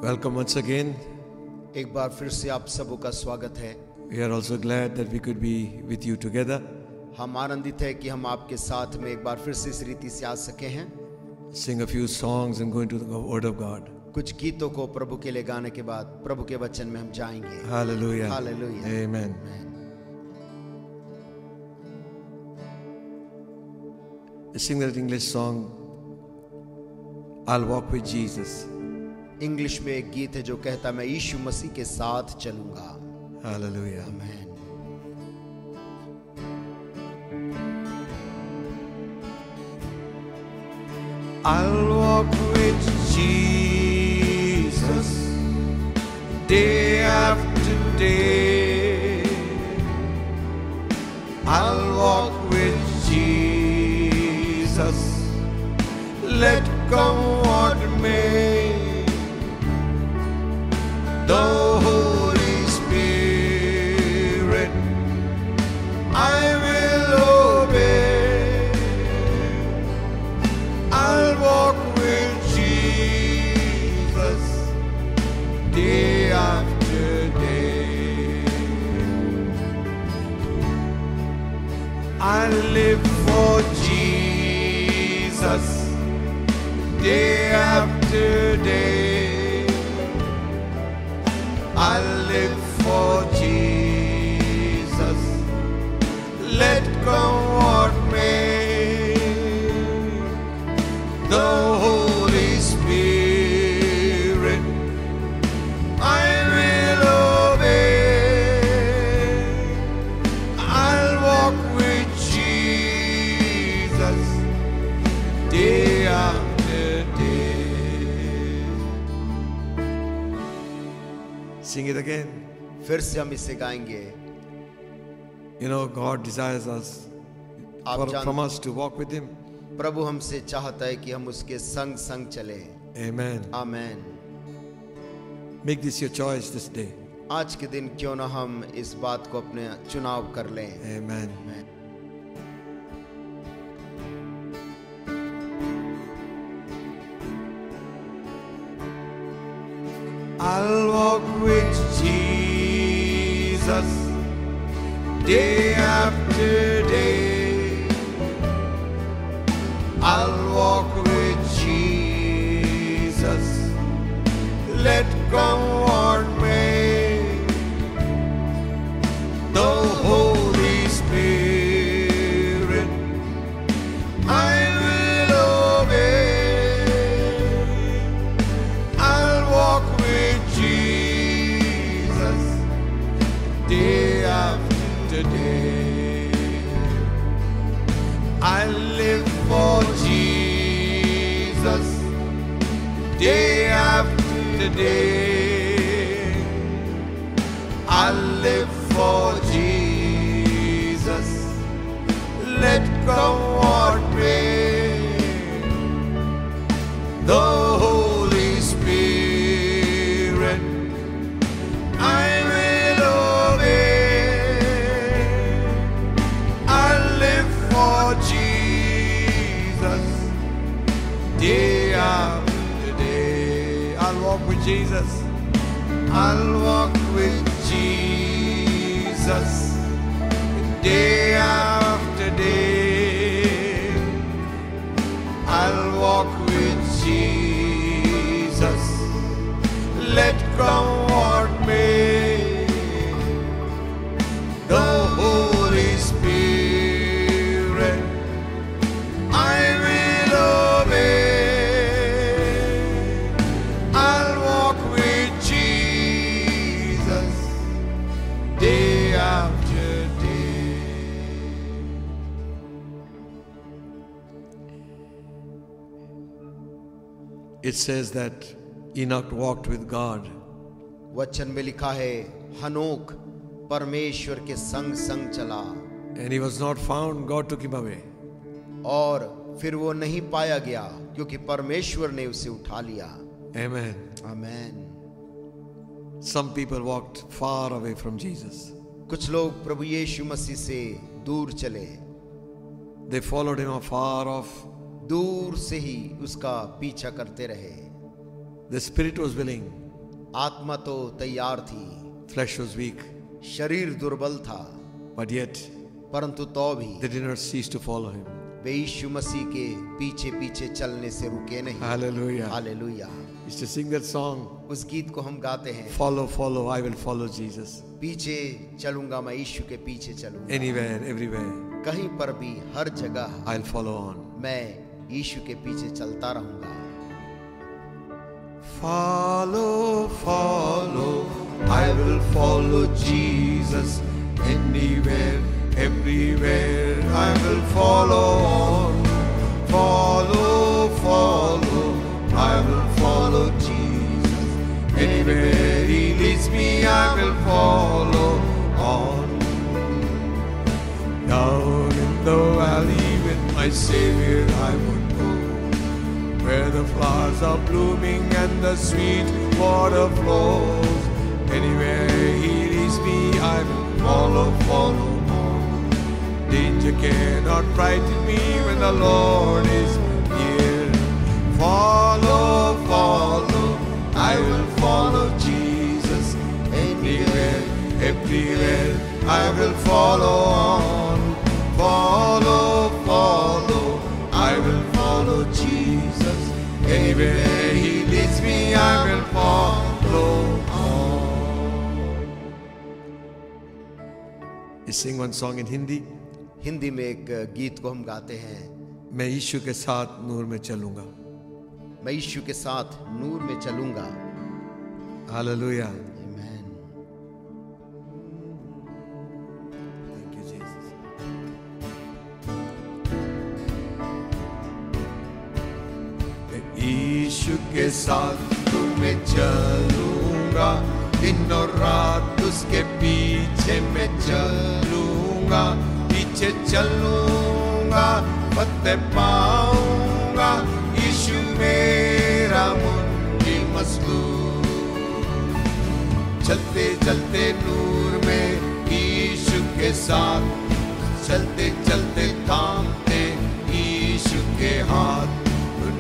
Welcome once again. एक बार फिर से आप सबों का स्वागत है। We are also glad that we could be with you together. हम आनंदित है कि हम आपके साथ में एक बार फिर से इस रीति से आ सके हैं। Sing a few songs and go into the Word of God. कुछ गीतों को प्रभु के लिए गाने के बाद प्रभु के वचन में हम जाएंगे। Hallelujah. Hallelujah. Amen. Sing that English song, I'll Walk with Jesus. English में एक गीत है जो कहता मैं यीशु मसीह के साथ चलूंगा। Hallelujah. आमीन। I'll walk with Jesus day after day. I'll walk with Jesus, let come what may. The Holy Spirit I will obey. I'll walk with Jesus day after day. I live for Jesus day after day. I live for Jesus, let come what may. The Holy Spirit I will obey. I'll walk with Jesus day after day. Sing it again. फिर से हम इसे गाएंगे। You know, God desires us from us to walk with Him. प्रभु हमसे चाहता है कि हम उसके संग संग चले। Amen. आमीन। Make this your choice this day. आज के दिन क्यों ना हम इस बात को अपने चुनाव कर लें। Amen. आमीन। I'll walk with Jesus day after day. I'll walk with Jesus, let come what may. The Holy Spirit I will obey. I'll walk with Jesus day after day. I live for Jesus day after day. I live for Jesus, let come what may. The Holy Spirit I will obey. I live for Jesus day after day. I'll walk with Jesus. I'll walk with Jesus day after day. I'll walk with Jesus, let come what may. The Holy Spirit I will obey. I'll walk with Jesus day after day. It says that Enoch walked with God. वचन में लिखा है हनोक परमेश्वर के संग संग चला And he was not found, God took him away. और फिर वो नहीं पाया गया क्योंकि परमेश्वर ने उसे उठा लिया। Amen. आमीन। Some people walked far away from Jesus. कुछ लोग प्रभु यीशु मसीह से दूर चले, They followed him afar off. दूर से ही उसका पीछा करते रहे। The spirit was willing, आत्मा तो तैयार थी, flesh was weak, शरीर दुर्बल था, but yet परंतु तो भी they did not cease to follow him. वे यीशु मसीह के पीछे पीछे चलने से रुके नहीं। Hallelujah. Hallelujah. Used to sing that song, उस गीत को हम गाते हैं, follow, follow, I will follow Jesus. पीछे चलूंगा मैं, यीशु के पीछे चलूंगा, Anywhere, everywhere, कहीं पर भी, हर जगह I'll follow on. मैं यीशु के पीछे चलता रहूंगा। Follow, follow, I will follow Jesus. Anywhere, everywhere, I will follow on. Follow, follow, I will follow Jesus. Anywhere He leads me, I will follow on. Down in the valley with my Savior I would go, where the flowers are blooming and the sweet water flows. Anywhere He leads me, I will follow, follow on. Danger cannot frighten me when the Lord is near. Follow, follow, I will follow Jesus. Anywhere, everywhere, I will follow on. Follow, follow, I will follow Jesus. Anywhere He leads me, I will follow on. You sing one song in Hindi. Hindi में एक गीत को हम गाते हैं, मैं यीशु के साथ नूर में चलूंगा। मैं यीशु के साथ नूर में चलूंगा। हालेलुया। आमीन। Thank you, Jesus. मैं यीशु के साथ नूर में चलूंगा, दिन और रात उसके पीछे मैं चलूंगा, पीछे चलूंगा, फतेह पाऊंगा, यीशु मेरा मुंजी मसलूब। चलते चलते नूर में यीशु के साथ, चलते चलते थामते यीशु के हाथ,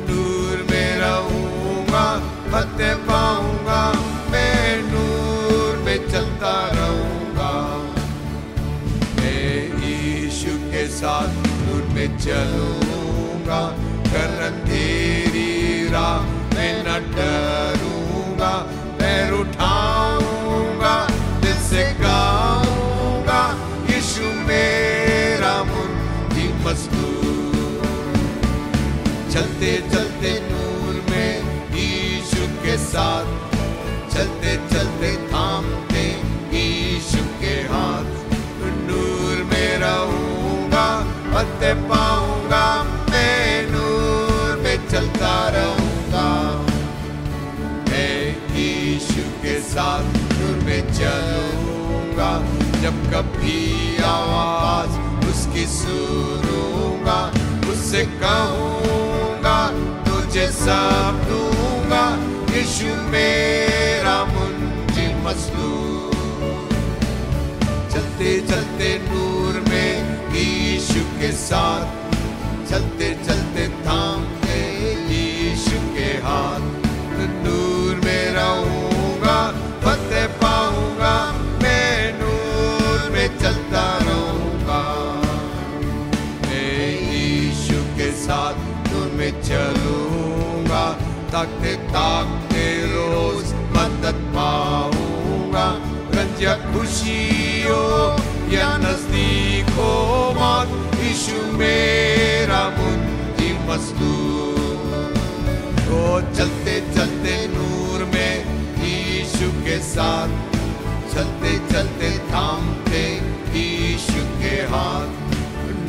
नूर में रहूंगा, फतेह पाऊंगा, मैं नूर में चलता रहूंगा। के साथ नूर में चलूंगा, कर अंधेरी राह में न डरूंगा, पैर उठाऊंगा, दिल से गाऊंगा, यीशु मेरा मुंजी मसलूब। चलते चलते नूर में यीशु के साथ, चलते चलते थामते यीशु के हाथ, नूर में रहूंगा, फतेह पाऊंगा, मैं नूर में चलता रहूंगा। मैं यीशु के साथ नूर में चलूंगा, जब कभी आवाज उसकी सुनूंगा, उससे कहूंगा तुझे सब दूंगा, यीशु मेरा मुंजी मसलूब। चलते चलते नूर में यीशु के साथ, चलते चलते थामते यीशु के हाथ, नूर में रहूंगा, फतेह पाऊंगा, मैं नूर में चलता रहूंगा। मैं यीशु के साथ नूर में चलूंगा, ताकते ताकते रोज मदद पाऊंगा, रंज या खुशी हो या नजदीक हो मौत, यीशु मेरा मुंजी मसलूब। तो चलते चलते नूर में यीशु के साथ, चलते चलते थामते यीशु के हाथ,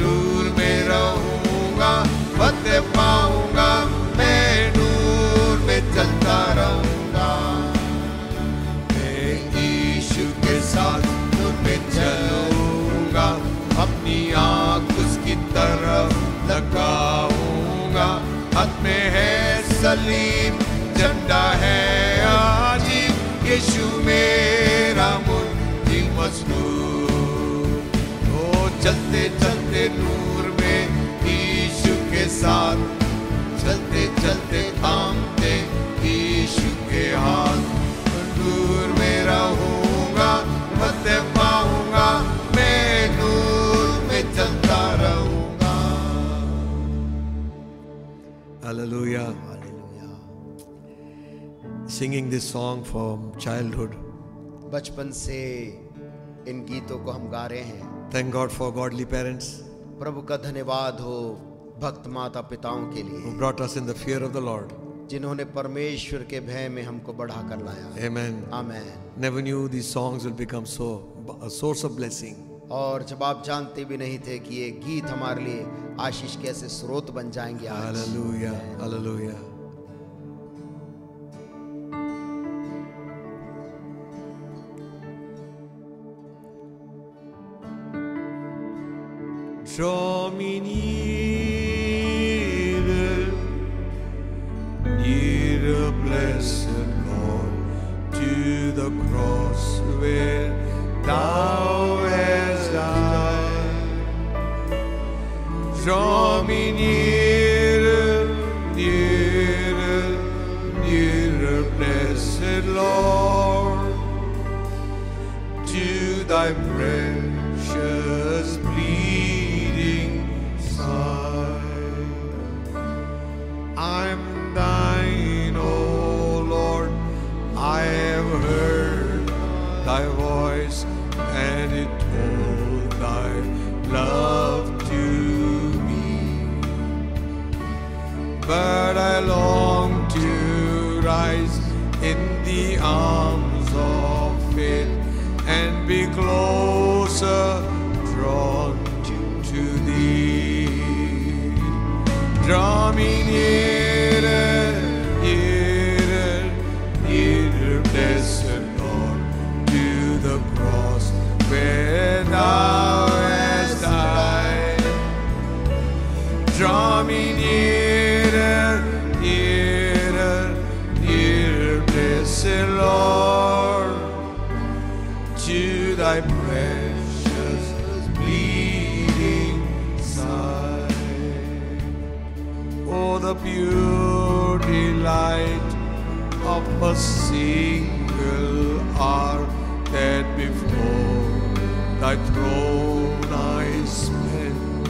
नूर में रहूंगा, फतेह पाऊंगा, मैं नूर में चलता रहूंगा। मैं यीशु के साथ नूर में चलूंगा, अपनी आँख उसकी तरफ लगाऊंगा, हाथ में है सलीब, झंडा है आजीब, यीशु मेरा मुंजी मसलूब। ओ चलते चलते नूर में यीशु के साथ, चलते चलते थामते यीशु के हाथ, Hallelujah. Hallelujah. Singing this song from childhood. बचपन से इन गीतों को हम गा रहे हैं। Thank God for godly parents प्रभु का धन्यवाद हो भक्त माता पिताओं के who लिए, brought us in the fear of the Lord. जिन्होंने परमेश्वर के भय में हमको बढ़ा कर लाया। Amen. Amen. Never knew these songs will become so a source of blessing. और जब आप जानते भी नहीं थे कि ये गीत हमारे लिए आशीष कैसे स्रोत बन जाएंगे आज। Hallelujah. Hallelujah. Draw me nearer, nearer, blessed Lord, to the cross where Thou hast died. Draw me nearer, nearer, nearer, blessed Lord, to Thy precious bleeding side. I'm Thine, O Lord, I have heard Thy voice, and it told Thy love to me. But I long to rise in the arms of faith and be closer drawn to Thee. Draw me nearer, nearer, nearer, blessed Lord, to the cross where Thou hast died. Draw me nearer, nearer, nearer, blessed Lord, to Thy precious bleeding side. Oh, the pure delight of a single hour that before Thy throne I spend,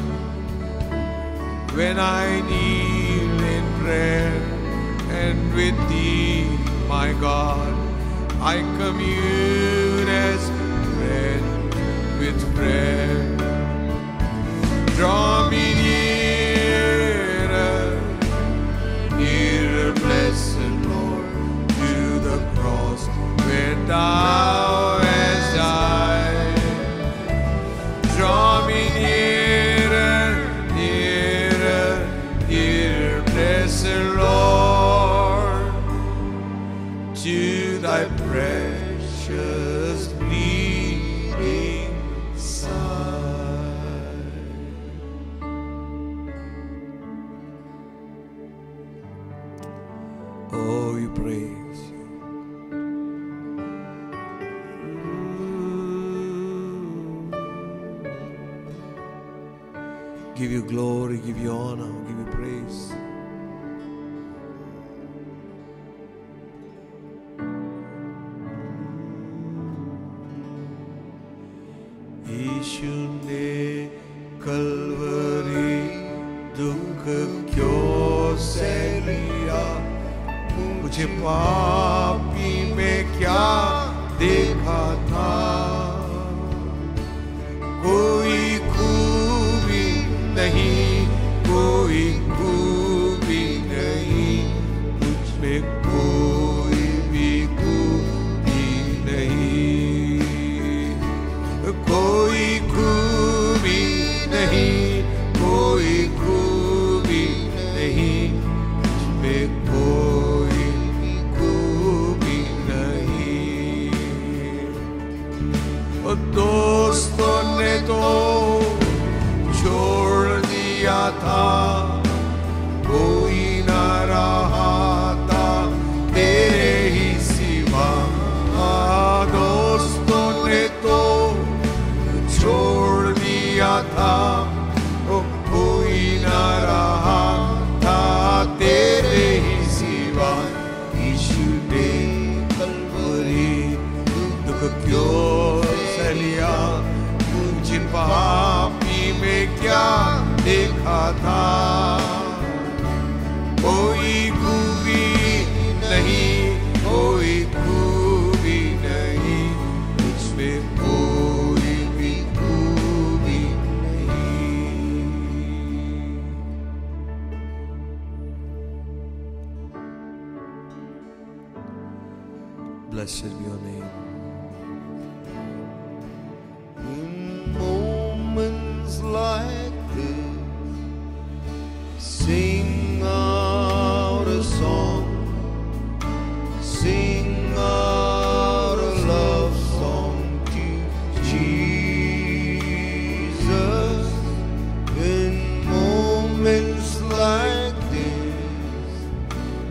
when I kneel in prayer and with Thee, my God, I commune as friend with friend. Draw me nearer, nearer, blessed Lord, to the cross where Thou hast died. Draw me nearer, nearer, nearer, blessed Lord, to Thy precious bleeding side. Oh, we praise You. Give You glory, give You honor, give You praise. यीशु ने कलवरी दुख क्यों सह लिया, मुझे पापी में क्या देखा था। कोई खूबी नहीं, कोई खूबी नहीं, मुझ में कोई भी खूबी नहीं, कोई खूबी नहीं, कोई खूबी नहीं, मुझमें कोई खूबी नहीं। कोई खूबी नहीं, कोई खूबी नहीं, इसमें कोई भी खूबी नहीं। Blessed be your name. In moments like this, sing out a song, sing out a love song to Jesus. In moments like this,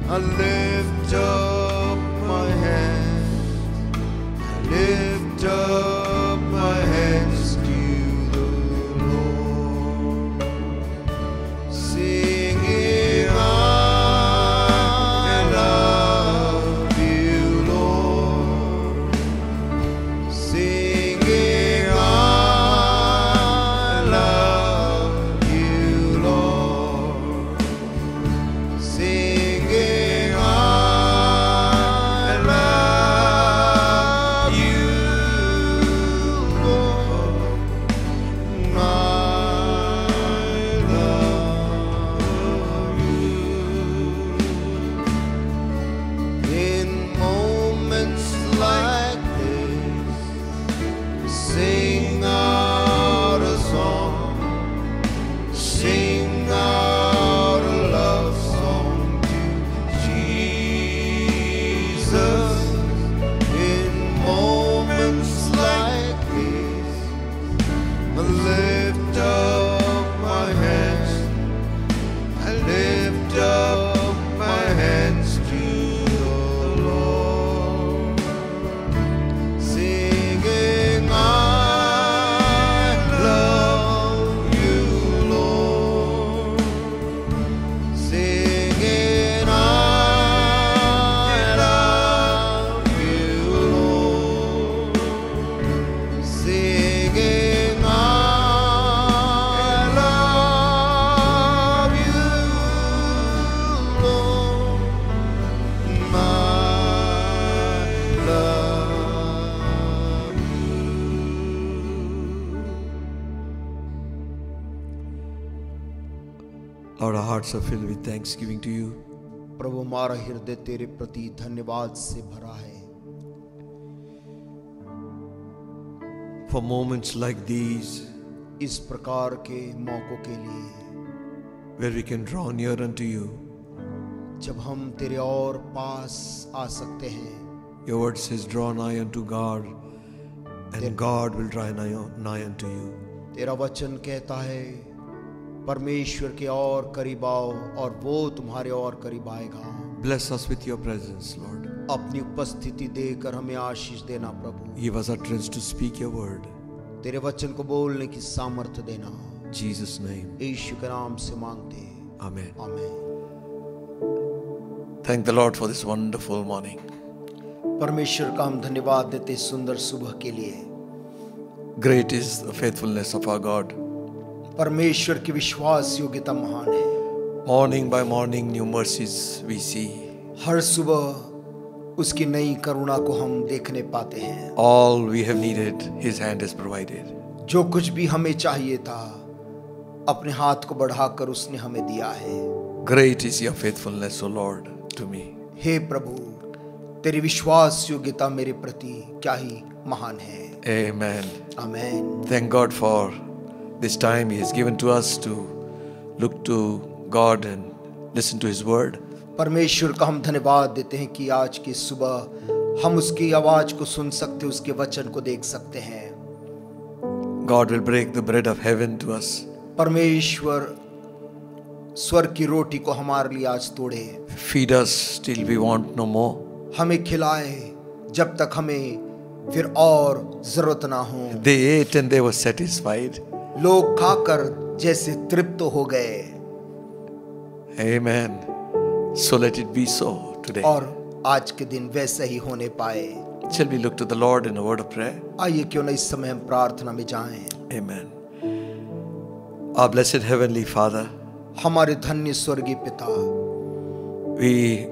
I lift up my hands, I lift up my hands to the Lord, singing, I love you, Lord, singing, I love you, Lord, singing, I love you, Lord, I love you. In moments like this, sing out a song, sing out a love song to Jesus. In moments like this, I lift up my hands, I lift up my hands to the Lord, singing, I love you, Lord, singing, I love you, Lord, singing, I love you, Lord, I love you. Lord, our hearts are filled with thanksgiving to you. प्रभु हमारा हृदय तेरे प्रति धन्यवाद से भरा है, For moments like these, इस प्रकार के मौकों के लिए where we can draw near unto you. जब हम तेरे और पास आ सकते हैं। Your word says, draw nigh unto God, and God will draw nigh unto you. तेरा वचन कहता है परमेश्वर के और करीब आओ और वो तुम्हारे और करीब आएगा। Bless us with your presence, Lord. अपनी उपस्थिति देकर हमें आशीष देना प्रभु, Give us utterance to speak your word. तेरे वचन को बोलने की सामर्थ्य देना, In Jesus' name, यीशु के नाम से मांगते हैं, Amen. आमीन। Thank the Lord for this wonderful morning. परमेश्वर का हम धन्यवाद देते सुंदर सुबह के लिए। Great is the faithfulness of our God. परमेश्वर की विश्वास योग्यता महान है। Morning by morning, new mercies we see. हर सुबह उसकी नई करुणा को हम देखने पाते हैं। All we have needed, His hand has provided. जो कुछ भी हमें चाहिए था अपने हाथ को बढ़ाकर उसने हमें दिया है। Great is your faithfulness, O Lord, to me. हे प्रभु, तेरी विश्वास योग्यता मेरे प्रति क्या ही महान है। Amen. आमीन। Thank God for this time He has given to us to look to God and listen to His word. परमेश्वर का हम धन्यवाद देते हैं कि आज की सुबह हम उसकी आवाज को सुन सकते, उसके वचन को देख सकते हैं। God will break the bread of heaven to us. परमेश्वर स्वर्ग की रोटी को हमारे लिए आज तोड़े, Feed us till we want no more. हमें खिलाए जब तक हमें फिर और जरूरत ना हो। They ate and they were satisfied. लोग खाकर जैसे तृप्त हो गए। Amen. So let it be so today. और आज के दिन वैसे ही होने पाए। Shall we look to the Lord in a word of prayer? आइए क्यों न इस समय हम प्रार्थना में जाएं। Amen. Our blessed Heavenly Father, हमारे धन्य स्वर्गीय पिता, We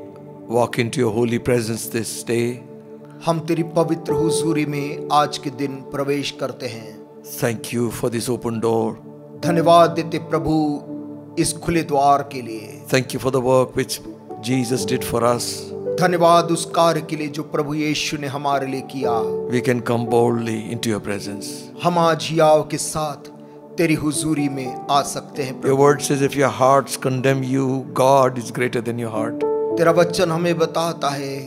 walk into your holy presence this day. हम तेरी पवित्र हुजूरी में आज के दिन प्रवेश करते हैं। Thank you for this open door. धन्यवाद देते प्रभु इस खुले द्वार के लिए। Thank you for the work which Jesus did for us. धन्यवाद उस कार्य के लिए जो प्रभु यीशु ने हमारे लिए किया। We can come boldly into your presence. हम आज हियाव के साथ तेरी हुजूरी में आ सकते हैं Your Prabhu. word says if your hearts condemn you, God is greater than your heart. तेरा वचन हमें बताता है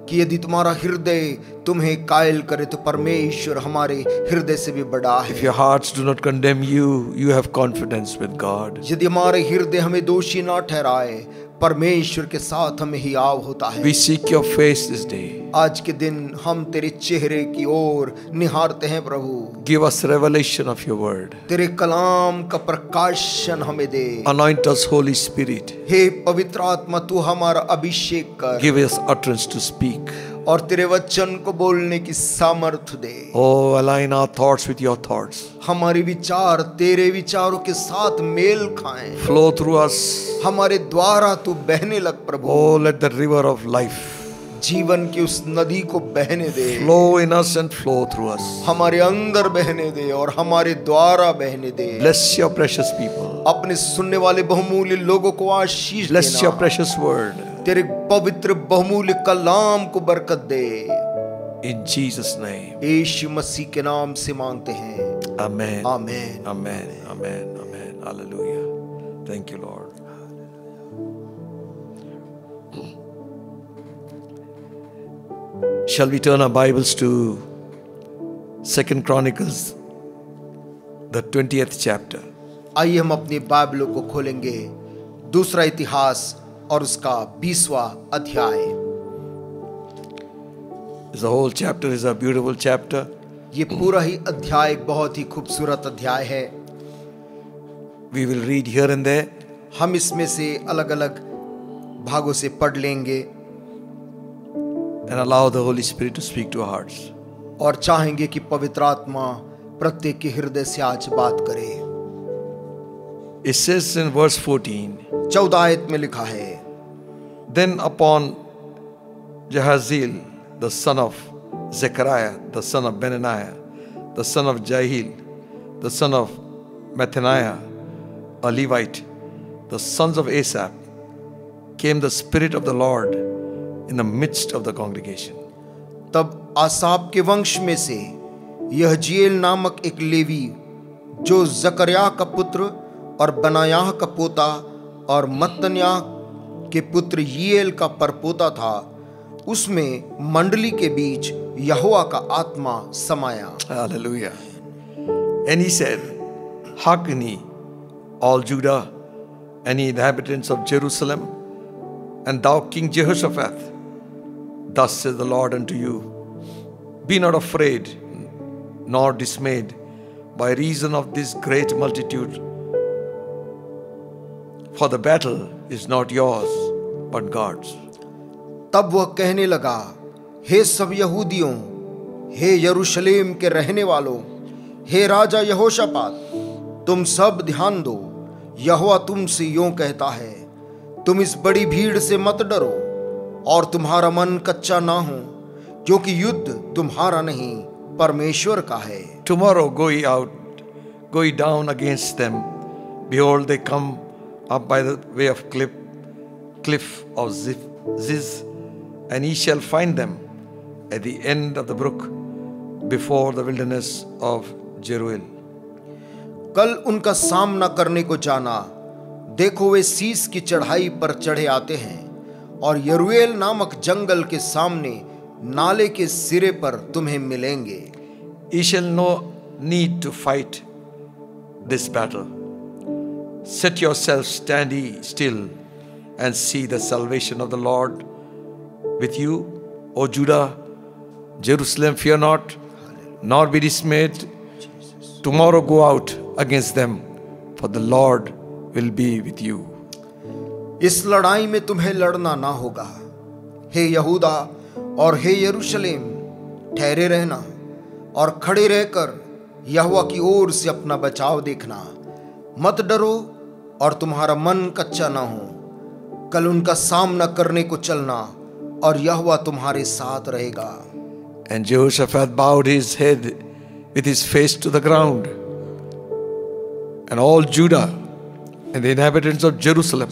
कि यदि तुम्हारा हृदय तुम्हें कायल करे तो परमेश्वर हमारे हृदय से भी बड़ा If है। your hearts do not condemn you, you have confidence with God. यदि हमारे हृदय हमें दोषी ना ठहराए, परमेश्वर के साथ हमें हियाव होता है। We seek your face this day. आज के दिन हम तेरे चेहरे की ओर निहारते हैं प्रभु। Give us revelation of your word. तेरे कलाम का प्रकाशन हमें दे। Anoint us, Holy Spirit. हे पवित्र आत्मा तू हमारा अभिषेक कर Give us utterance to speak. और तेरे वचन को बोलने की सामर्थ्य दे। Oh, align our thoughts with your thoughts. हमारे विचार तेरे विचारों के साथ मेल खाएं। Flow through us. हमारे द्वारा तू बहने लग प्रभु। Oh, let the river of life जीवन की उस नदी को बहने दे। flow in us and flow through us. हमारे अंदर बहने दे और हमारे द्वारा बहने दे। Bless your precious people. अपने सुनने वाले बहुमूल्य लोगों को आशीष Bless your देना। precious word. तेरे पवित्र बहुमूल्य कलाम को बरकत दे। In Jesus' name. यीशु मसीह के नाम से मांगते हैं। Amen. आमीन। Amen. Amen. Amen. Hallelujah. Thank you, Lord. Shall we turn our Bibles to 2 Chronicles, the 20th chapter. आइए हम अपनी बाइबलों को खोलेंगे दूसरा इतिहास और उसका 20वां अध्याय। The whole chapter is a beautiful chapter. ये पूरा ही अध्याय एक बहुत ही खूबसूरत अध्याय है। We will read here and there. हम इसमें से अलग अलग भागों से पढ़ लेंगे And allow the Holy Spirit to speak to our hearts. और चाहेंगे कि पवित्र आत्मा प्रत्येक के हृदय से आज बात करे। It says in verse 14, 14 आयत में लिखा है, Then upon Jahaziel, the son of Zechariah, the son of Benaniah, the son of Jahil, the son of Mathaniah, a Levite, the sons of Asaph, came the Spirit of the Lord in the midst of the congregation. तब आसाप के वंश में से यहजीएल नामक एक levy जो जकर्याह का पुत्र और बनायाह का पोता और मत्तन्याह के पुत्र यीएल का परपोता था, उसमें मंडली के बीच यहोवा का आत्मा समाया। Hallelujah. And he said, Hearken ye, all Judah, and ye inhabitants of Jerusalem, and thou King Jehoshaphat, thus says the Lord unto you, Be not afraid, nor dismayed by reason of this great multitude, for the battle is not yours, but God's. तब वह कहने लगा, हे सब यहूदियों, हे यरूशलेम के रहने वालों, हे राजा यहोशापात, तुम सब ध्यान दो, यहोवा तुमसे यूं कहता है, तुम इस बड़ी भीड़ से मत डरो और तुम्हारा मन कच्चा ना हो, क्योंकि युद्ध तुम्हारा नहीं परमेश्वर का है। Tomorrow go ye out, go ye down against them. Behold, they come up by the way of cliff of Ziz, and ye shall find them at the end of the brook, before the wilderness of Jeruel. कल उनका सामना करने को जाना, देखो वे सीस की चढ़ाई पर चढ़े आते हैं और यरूएल नामक जंगल के सामने नाले के सिरे पर तुम्हें मिलेंगे। Ye shall no need to fight this battle. Set yourselves, stand ye still, and see the salvation of the Lord with you, O Judah, Jerusalem. Fear not, nor be dismayed. Tomorrow go out against them, for the Lord will be with you. इस लड़ाई में तुम्हें लड़ना ना होगा। हे यहूदा और हे यरूशलेम, ठहरे रहना और खड़े रहकर यहोवा की ओर से अपना बचाव देखना। मत डरो और तुम्हारा मन कच्चा ना हो, कल उनका सामना करने को चलना और यहोवा तुम्हारे साथ रहेगा। And Jehoshaphat bowed his head with his face to the ground. And all Judah and the inhabitants of Jerusalem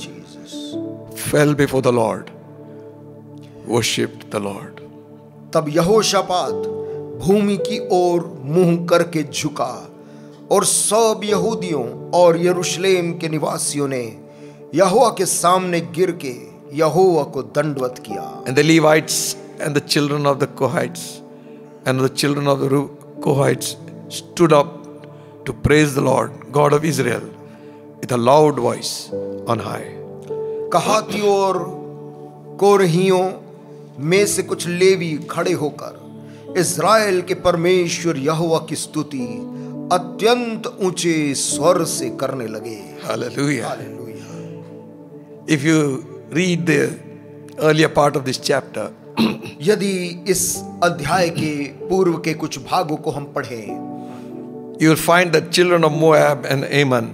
fell before the Lord, worshipped the Lord. तब यहोशापात भूमि की ओर मुंह करके झुका और सब यहूदियों और यरूशलेम के निवासियों ने यहोवा के सामने गिर के यहोवा को दंडवत किया। And the Levites and the children of the Kohites and the children of the Kohites stood up to praise the Lord, God of Israel, with a loud voice on high. कहातियों और कोरहियों में से कुछ लेवी खड़े होकर Israel के परमेश्वर यहोवा की स्तुति अत्यंत ऊंचे स्वर से करने लगे। Hallelujah. Hallelujah. If you read the earlier part of this chapter, यदि इस अध्याय के पूर्व के कुछ भागों को हम पढ़ें, you will find that children of Moab and Ammon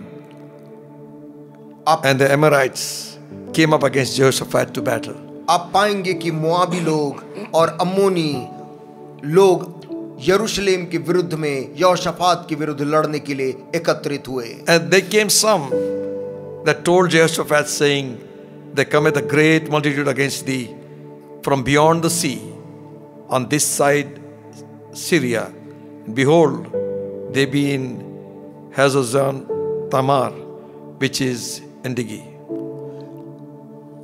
and the Amorites came up against Jehoshaphat to battle. आप पाएंगे कि मोआबी लोग और अम्मोनी लोग यरूशलेम के विरुद्ध में यहोशापात के विरुद्ध लड़ने के लिए एकत्रित हुए। And there came some that told Jehoshaphat, saying, there cometh a great multitude against thee from beyond the sea, on this side Syria. Behold, they be in Hazazon Tamar, which is Endigi.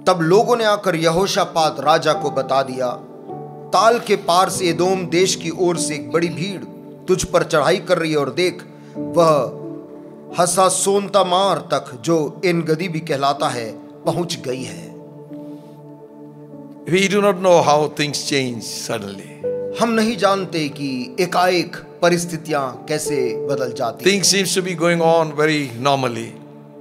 तब लोगों ने आकर यहोशापात राजा को बता दिया, ताल के पार से एदोम देश की ओर से एक बड़ी भीड़ तुझ पर चढ़ाई कर रही है, और देख वह हसासोन तमार तक, जो एनगदी भी कहलाता है, पहुंच गई है। We do not know how things change suddenly. हम नहीं जानते कि एकाएक परिस्थितियां कैसे बदल जाती हैं। Things seems to be going on very normally.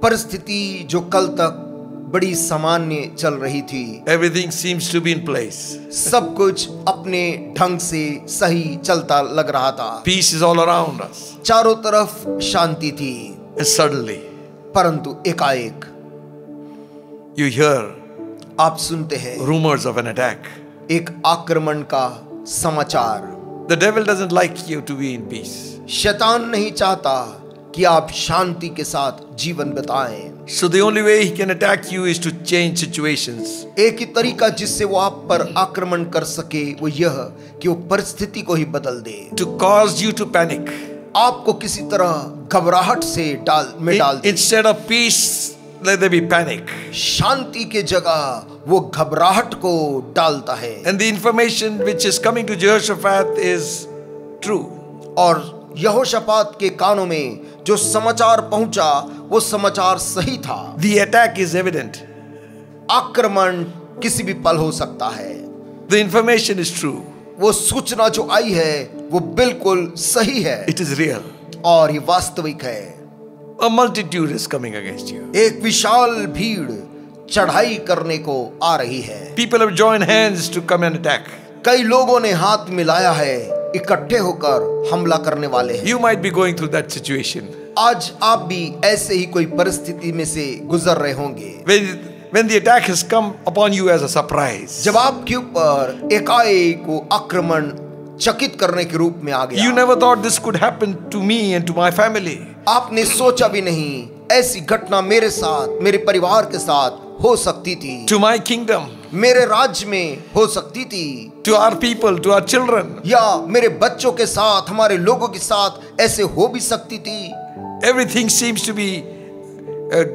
परिस्थिति जो कल तक बड़ी सामान्य चल रही थी, Everything seems to be in place. सब कुछ अपने ढंग से सही चलता लग रहा था। Peace is all around us. चारों तरफ शांति थी, And suddenly, परंतु एकाएक you hear आप सुनते हैं rumors of an attack. एक आक्रमण का समाचार। The devil doesn't like you to be in peace. शैतान नहीं चाहता कि आप शांति के साथ जीवन बिताएं। So the only way he can attack you is to change situations. एक ही तरीका जिससे वो आप पर आक्रमण कर सके वो यह कि वो परिस्थिति को ही बदल दे, To cause you to panic. आपको किसी तरह घबराहट से डाल दे। Instead of peace, let there be panic. शांति के जगह वो घबराहट को डालता है। And the information which is coming to Jehoshaphat is true. और यहोशापात के कानों में जो समाचार पहुंचा वो समाचार सही था। The attack is evident. आक्रमण किसी भी पल हो सकता है। The information is true. वो सूचना जो आई है वो बिल्कुल सही है It is real. और ये वास्तविक है। A multitude is coming against you. एक विशाल भीड़ चढ़ाई करने को आ रही है। People have joined hands to come and attack. कई लोगों ने हाथ मिलाया है, इकट्ठे होकर हमला करने वाले हैं। You might be going through that situation. आज आप भी ऐसे ही कोई परिस्थिति में से गुजर रहे होंगे। When the attack has come upon you as a surprise. जब आपके ऊपर एकाएक को आक्रमण चकित करने के रूप में आ गया। You never thought this could happen to me and to my family. आपने सोचा भी नहीं ऐसी घटना मेरे साथ, मेरे परिवार के साथ हो सकती थी। To my kingdom. मेरे राज्य में हो सकती थी। To our people, to our children. या मेरे बच्चों के साथ, हमारे लोगों के साथ ऐसे हो भी सकती थी। Everything seems to be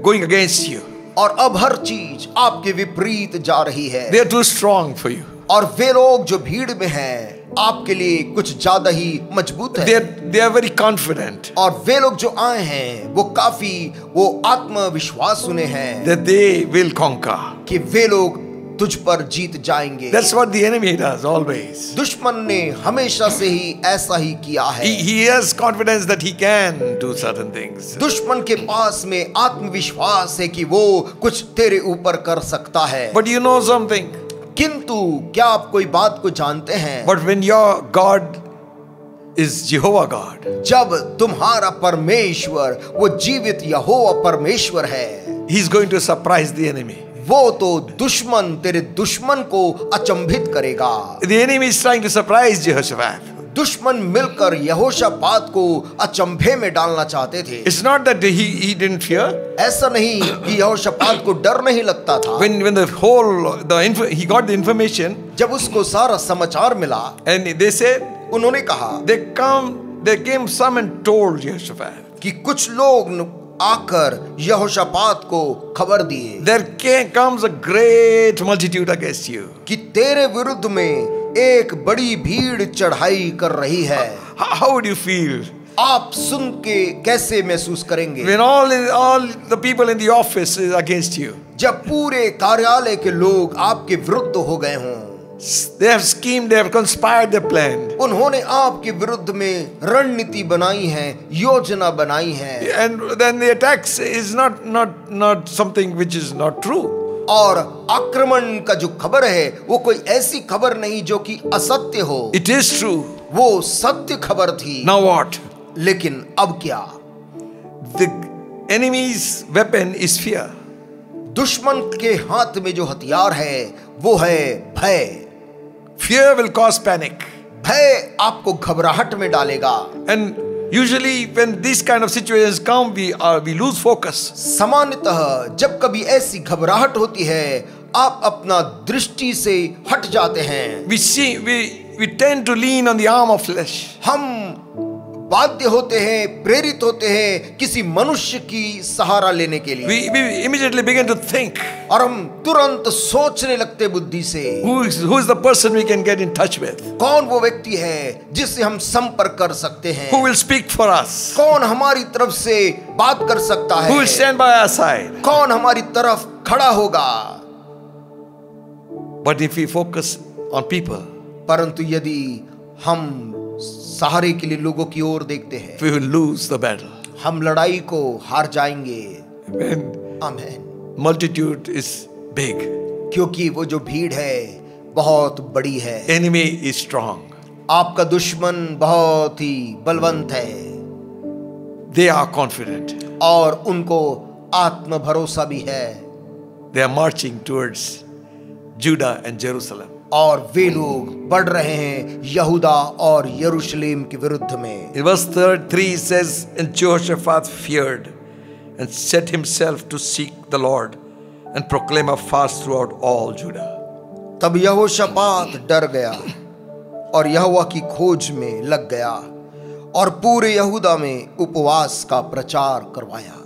going against you. और अब हर चीज आपके विपरीत जा रही है। They are too strong for you. और वे लोग जो भीड़ में हैं आपके लिए कुछ ज्यादा ही मजबूत है। They are very confident. और वे लोग जो आए हैं वो काफी वो आत्मविश्वास सुने हैं That they will conquer. कि वे लोग तुझ पर जीत जाएंगे। That's what the enemy does always. दुश्मन ने हमेशा से ही ऐसा ही किया है। He has confidence that he can do certain things. दुश्मन के पास में आत्मविश्वास है कि वो कुछ तेरे ऊपर कर सकता है। But you know something? किंतु क्या आप कोई बात को जानते हैं? But when your God is Jehovah God, जब तुम्हारा परमेश्वर वो जीवित यहोवा परमेश्वर है, He's going to surprise the enemy. वो तो दुश्मन तेरे दुश्मन को अचंभित करेगा। The enemy is trying to surprise Jehoshaphat. दुश्मन मिलकर यहोशापात को अचंभे में डालना चाहते थे। It's not that he didn't fear. ऐसा नहीं कि यहोशापात को डर नहीं लगता था। When he got the information, जब उसको सारा समाचार मिला, and they said, उन्होंने कहा, they came some and told Jehoshaphat कि कुछ लोग आकर यहोशापात को खबर दिए, there comes a great multitude against you. कि तेरे विरुद्ध में एक बड़ी भीड़ चढ़ाई कर रही है। How would you feel? आप सुन के कैसे महसूस करेंगे? When all the people in the office is against you. जब पूरे कार्यालय के लोग आपके विरुद्ध हो गए हों। They have schemed, they have conspired, they have planned. उन्होंने आपके विरुद्ध में रणनीति बनाई है, योजना बनाई है। And then the attacks is not something which is not true. और आक्रमण का जो खबर है वो कोई ऐसी खबर नहीं जो कि असत्य हो। It is true. वो सत्य खबर थी। Now what? लेकिन अब क्या? The enemy's weapon is fear. दुश्मन के हाथ में जो हथियार है वो है भय। Fear will cause panic. भय आपको घबराहट में डालेगा। And usually when these kind of situations come, we lose focus. सामान्यतः जब कभी ऐसी घबराहट होती है, आप अपना दृष्टि से हट जाते हैं। We tend to lean on the arm of flesh. हम बाध्य होते हैं, प्रेरित होते हैं किसी मनुष्य की सहारा लेने के लिए। We immediately begin to think. और हम तुरंत सोचने लगते बुद्धि से, who is the person we can get in touch with? कौन वो व्यक्ति है जिससे हम संपर्क कर सकते हैं? Who will speak for us? कौन हमारी तरफ से बात कर सकता है? Who will stand by our side? कौन हमारी तरफ खड़ा होगा? But if we focus on people, परंतु यदि हम सहारे के लिए लोगों की ओर देखते हैं, we will lose the battle. हम लड़ाई को हार जाएंगे। Amen. आमीन। Multitude is big. क्योंकि वो जो भीड़ है बहुत बड़ी है। Enemy is strong. आपका दुश्मन बहुत ही बलवंत है। They are confident. और उनको आत्म भरोसा भी है। They are marching towards Judah and Jerusalem. और वे लोग बढ़ रहे हैं यहूदा और यरूशलेम के विरुद्ध में। In verse 3 says, and Jehoshaphat feared and set himself to seek the Lord and proclaim a fast throughout all Judah. तब यहोशापात डर गया और यहोवा की खोज में लग गया और पूरे यहूदा में उपवास का प्रचार करवाया।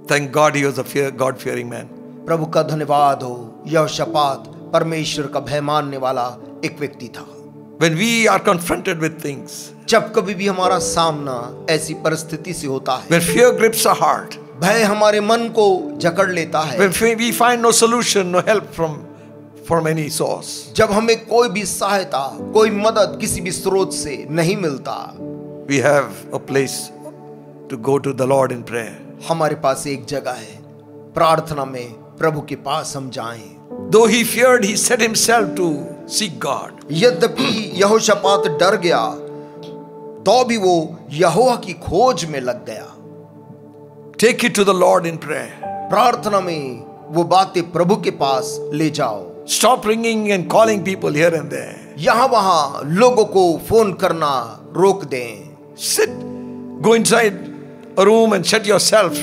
Thank God he was a God-fearing man. प्रभु का धन्यवाद हो, यहोशापात परमेश्वर का भय मानने वाला एक व्यक्ति था। When we are confronted with things, जब कभी भी हमारा सामना ऐसी परिस्थिति से होता है, when fear grips our heart, भय हमारे मन को जकड़ लेता है, when we find no solution, no help from any source, जब हमें कोई भी सहायता, कोई मदद किसी भी स्रोत से नहीं मिलता, we have a place to go to the Lord in prayer. हमारे पास एक जगह है, प्रार्थना में प्रभु के पास हम जाएं। Though he feared, he set himself to seek God. यद्यपि यहोशापात डर गया, तो भी वो यहोवा की खोज में लग गया। Take it to the Lord in prayer. प्रार्थना में वो बातें प्रभु के पास ले जाओ। Stop ringing and calling people here and there. यहाँ वहाँ लोगों को फोन करना रोक दें। Sit, go inside a room and shut yourself.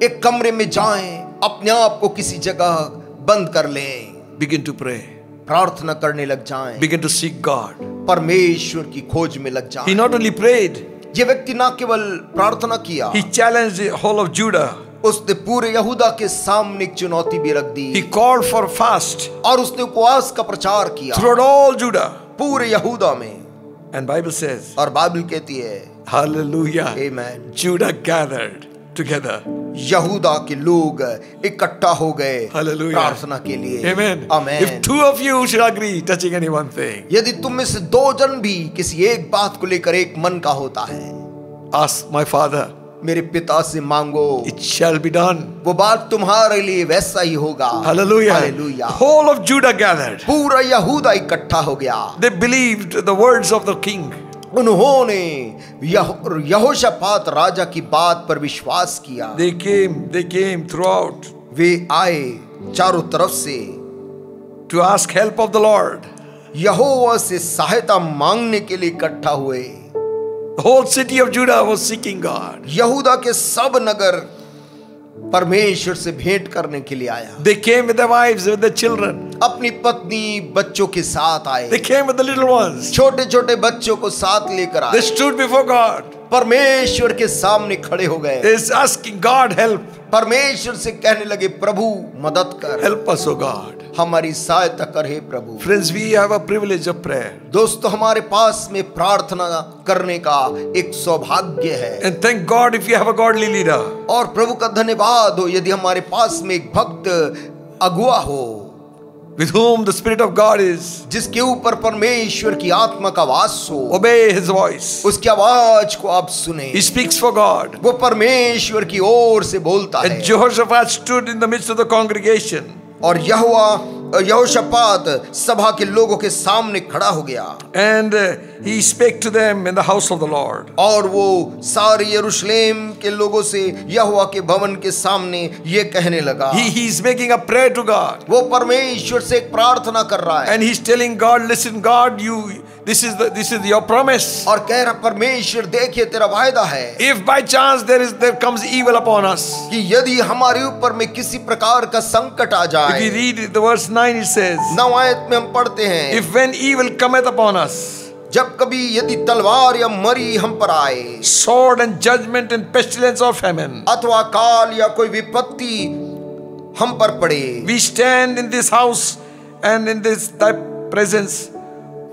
एक कमरे में जाएं, अपने आप को किसी जगह बंद कर लें। Begin to pray. प्रार्थना करने लग जाएं। Begin to seek God. परमेश्वर की खोज में लग जाएं। He not only prayed, ये व्यक्ति न केवल प्रार्थना किया, he challenged the whole of Judah. उसने पूरे यहूदा के सामने एक चुनौती भी रख दी। He called for fast. और उसने उपवास का प्रचार किया throughout all Judah. पूरे यहूदा में। And Bible says, और बाइबल कहती है, Hallelujah. Amen. Judah gathered together. यहूदा के लोग इकट्ठा हो गए Hallelujah. प्रार्थना के लिए। Amen. Amen. If two of you should agree touching any one thing, यदि तुम में से दो जन भी किसी एक बात को लेकर एक मन का होता है, ask my Father, मेरे पिता से मांगो, it shall be done. वो बात तुम्हारे लिए वैसा ही होगा। Hallelujah. Hallelujah. Whole of Judah gathered. पूरा यहूदा इकट्ठा हो गया। They believed the words of the king. उन्होंने यहोशापात राजा की बात पर विश्वास किया। They came throughout. वे आए चारों तरफ से to ask help of the Lord. यहोवा से सहायता मांगने के लिए इकट्ठा हुए। The whole city of Judah was seeking God. यहूदा के सब नगर परमेश्वर से भेंट करने के लिए आया। They came with their wives, with their children. अपनी पत्नी बच्चों के साथ आए। They came with the little ones. छोटे छोटे बच्चों को साथ लेकर They आए। stood before God. परमेश्वर के सामने खड़े हो गए। They is asking God, help. परमेश्वर से कहने लगे, प्रभु मदद कर, Help us, O God. हमारी सहायता कर हे प्रभु। Friends, we have a privilege of prayer. दोस्तों, हमारे पास में प्रार्थना करने का एक सौभाग्य है। And thank God if you have a godly leader. और प्रभु का धन्यवाद हो यदि हमारे पास में एक भक्त अगुआ हो, With whom the Spirit of God is. जिसके ऊपर परमेश्वर की आत्मा का वास हो। Obey His voice. उसकी आवाज को आप सुने। He speaks for God. वो परमेश्वर की ओर से बोलता है। And Jehoshaphat stood in the midst of the congregation. और यहोशापात सभा के लोगों के सामने खड़ा हो गया। And he spake to them in the house of the Lord. और वो सारे यरूशलेम के लोगों से यहोवा के भवन के सामने ये कहने लगा। He is making a prayer to God. वो परमेश्वर से एक प्रार्थना कर रहा है। And he's telling God, listen God, this is your promise. और कह रहा, परमेश्वर देखिए तेरा वायदा है। If by chance there comes evil upon us. कि यदि हमारे ऊपर में किसी प्रकार का संकट आ जाए। If you read the verse 9, it says, 9 आयत में हम पढ़ते हैं, if when evil cometh upon us, जब कभी यदि तलवार या मरी हम पर आए, sword and judgment and pestilence or famine, अथवा काल या कोई विपत्ति हम पर पड़े, we stand in this house and in this thy presence,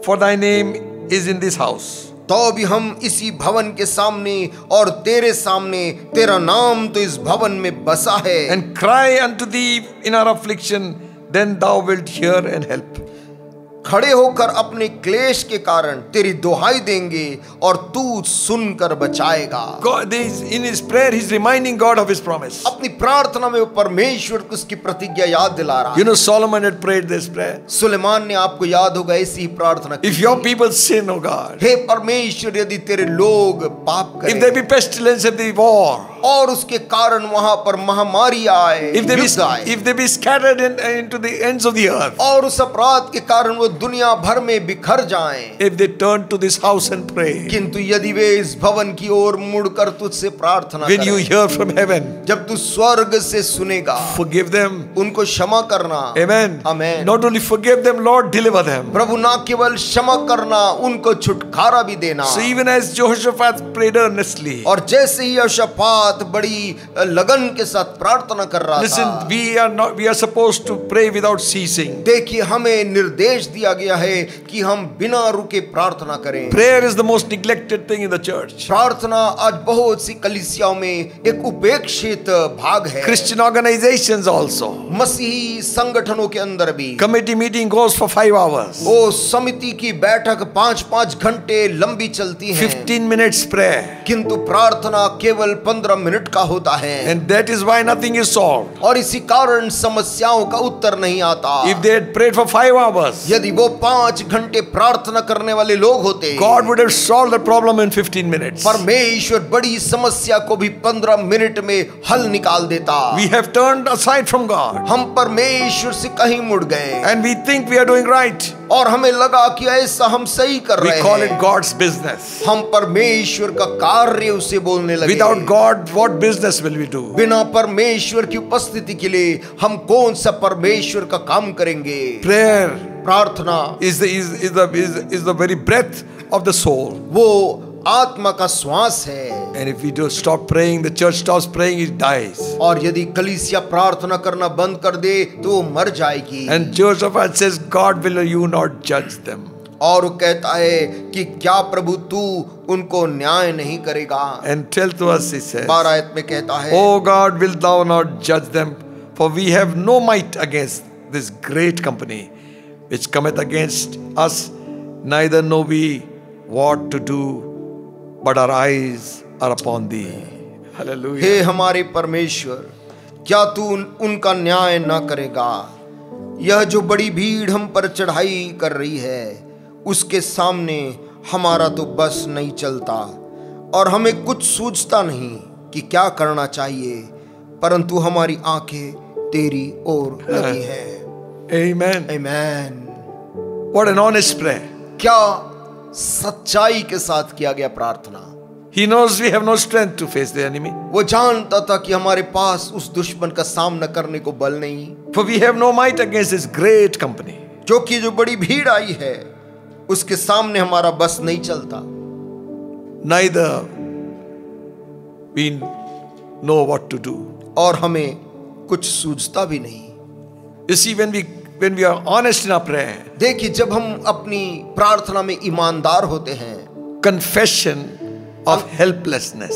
for thy name is in this house. तो भी हम इसी भवन के सामने और तेरे सामने, तेरा नाम तो इस भवन में बसा है। And cry unto thee in our affliction, then thou wilt hear and help. खड़े होकर अपने क्लेश के कारण तेरी दुहाई देंगे और तू सुनकर बचाएगा। God is in his prayer, he's reminding God of his promise. अपनी प्रार्थना में वो परमेश्वर को उसकी प्रतिज्ञा याद दिला रहा है। You know, Solomon had prayed this prayer. Suleman ने, आपको याद होगा, ऐसी ही प्रार्थना की। If your people sin, O God, हे परमेश्वर, यदि तेरे लोग पाप if there करें be pestilence and the war, और उसके कारण वहां पर महामारी आए, if they be scattered into the ends of the earth, और उस अपराध के कारण वो दुनिया भर में बिखर जाएं, if they turn to this house and pray, किंतु यदि वे इस भवन की ओर मुड़कर तुझसे प्रार्थना when you करें, hear from heaven, जब तू स्वर्ग से सुनेगा, forgive them. उनको क्षमा करना। Amen. Amen. Not only forgive them, Lord, deliver them. प्रभु ना केवल क्षमा करना, उनको छुटकारा भी देना। So even as Jehoshaphat prayed earnestly, और जैसे ही यहोशापात बड़ी लगन के साथ प्रार्थना कर रहा listen, था, we are supposed to pray without ceasing. देखिए हमें निर्देश दिया गया है कि हम बिना रुके प्रार्थना करें। Prayer is the most neglected thing in the church. प्रार्थना आज बहुत सी कलीसियाओं में एक उपेक्षित भाग है। Christian organizations also. मसीही संगठनों के अंदर भी Committee meeting goes for 5 hours. वो समिति की बैठक 5-5 घंटे लंबी चलती है, 15 minutes prayer. किंतु प्रार्थना केवल 15 मिनट का होता है। And that is why nothing is solved. और इसी कारण समस्याओं का उत्तर नहीं आता। If they had prayed for 5 hours, यदि वो 5 घंटे प्रार्थना करने वाले लोग होते, God would have solved the problem in 15 minutes. परमेश्वर बड़ी समस्या को भी 15 मिनट में हल निकाल देता। We have turned aside from God. हम परमेश्वर से कहीं मुड़ गए And we think we are doing right. और हमें लगा कि ऐसा हम सही कर We रहे call हैं। it God's business. हम परमेश्वर का कार्य उसे बोलने लगे। Without God, what business will we do? बिना परमेश्वर की उपस्थिति के लिए हम कौन सा परमेश्वर का काम करेंगे? Prayer प्रार्थना is the very breath of the soul. वो आत्मा का श्वास है। And if we do stop praying, the church stops praying, it dies. और यदि कलीसिया प्रार्थना करना बंद कर दे तो वो मर जाएगी। And Jehoshaphat says, God, will you not judge them? और वो कहता है कि क्या प्रभु तू उनको न्याय नहीं करेगा? And tell to us, he says, 12 आयत में कहता है, O God, wilt thou not judge them? For we have no might against this great company which cometh against us, neither know we what to do, but our eyes are upon thee. Hallelujah. हे हमारे परमेश्वर, क्या तू उनका न्याय ना करेगा? यह जो बड़ी भीड़ हम पर चढ़ाई कर रही है, उसके सामने हमारा तो बस नहीं चलता और हमें कुछ सूझता नहीं कि क्या करना चाहिए, परंतु हमारी आंखें तेरी ओर लगी है। Amen. आमीन। What an honest prayer. क्या सच्चाई के साथ किया गया प्रार्थना। He knows we have no strength to face the enemy. वो जानता था कि हमारे पास उस दुश्मन का सामना करने को बल नहीं, For we have no might against this great company. जो कि जो बड़ी भीड़ आई है उसके सामने हमारा बस नहीं चलता। Neither we know what to do. और हमें कुछ सूझता भी नहीं। You see, when we are honest in our prayer, देखिए, जब हम अपनी प्रार्थना में ईमानदार होते हैं, confession of helplessness,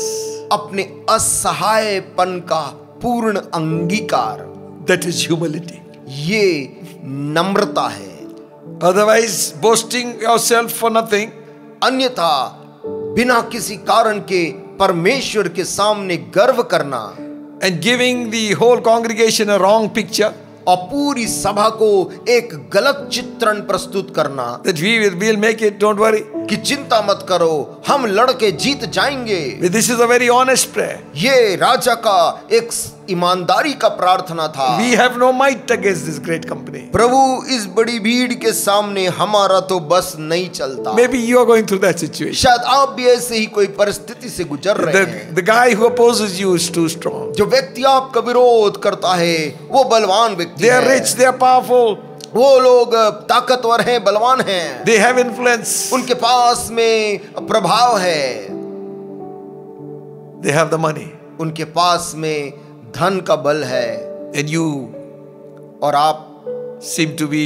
अपने असहायपन का पूर्ण अंगीकार, that is humility. ये नम्रता है। Otherwise, boasting yourself for nothing, अन्यथा बिना किसी कारण के परमेश्वर के सामने गर्व करना and giving the whole congregation a wrong picture, और पूरी सभा को एक गलत चित्रण प्रस्तुत करना that we'll make it, don't worry. कि चिंता मत करो, हम लड़के जीत जाएंगे। This is a very honest prayer. ये राजा का एक ईमानदारी का प्रार्थना था। We have no might against this great company. प्रभु, इस बड़ी भीड़ के सामने हमारा तो बस नहीं चलता। Maybe you are going through that situation. शायद आप भी ऐसे ही कोई परिस्थिति से गुजर रहे हैं। The guy who opposes you is too strong. जो व्यक्ति आपका विरोध करता है वो बलवान व्यक्ति They are है। rich, they are powerful, वो लोग ताकतवर हैं, बलवान हैं, they have influence, उनके पास में प्रभाव है, they have the money, उनके पास में धन का बल है, and you और आप seem to be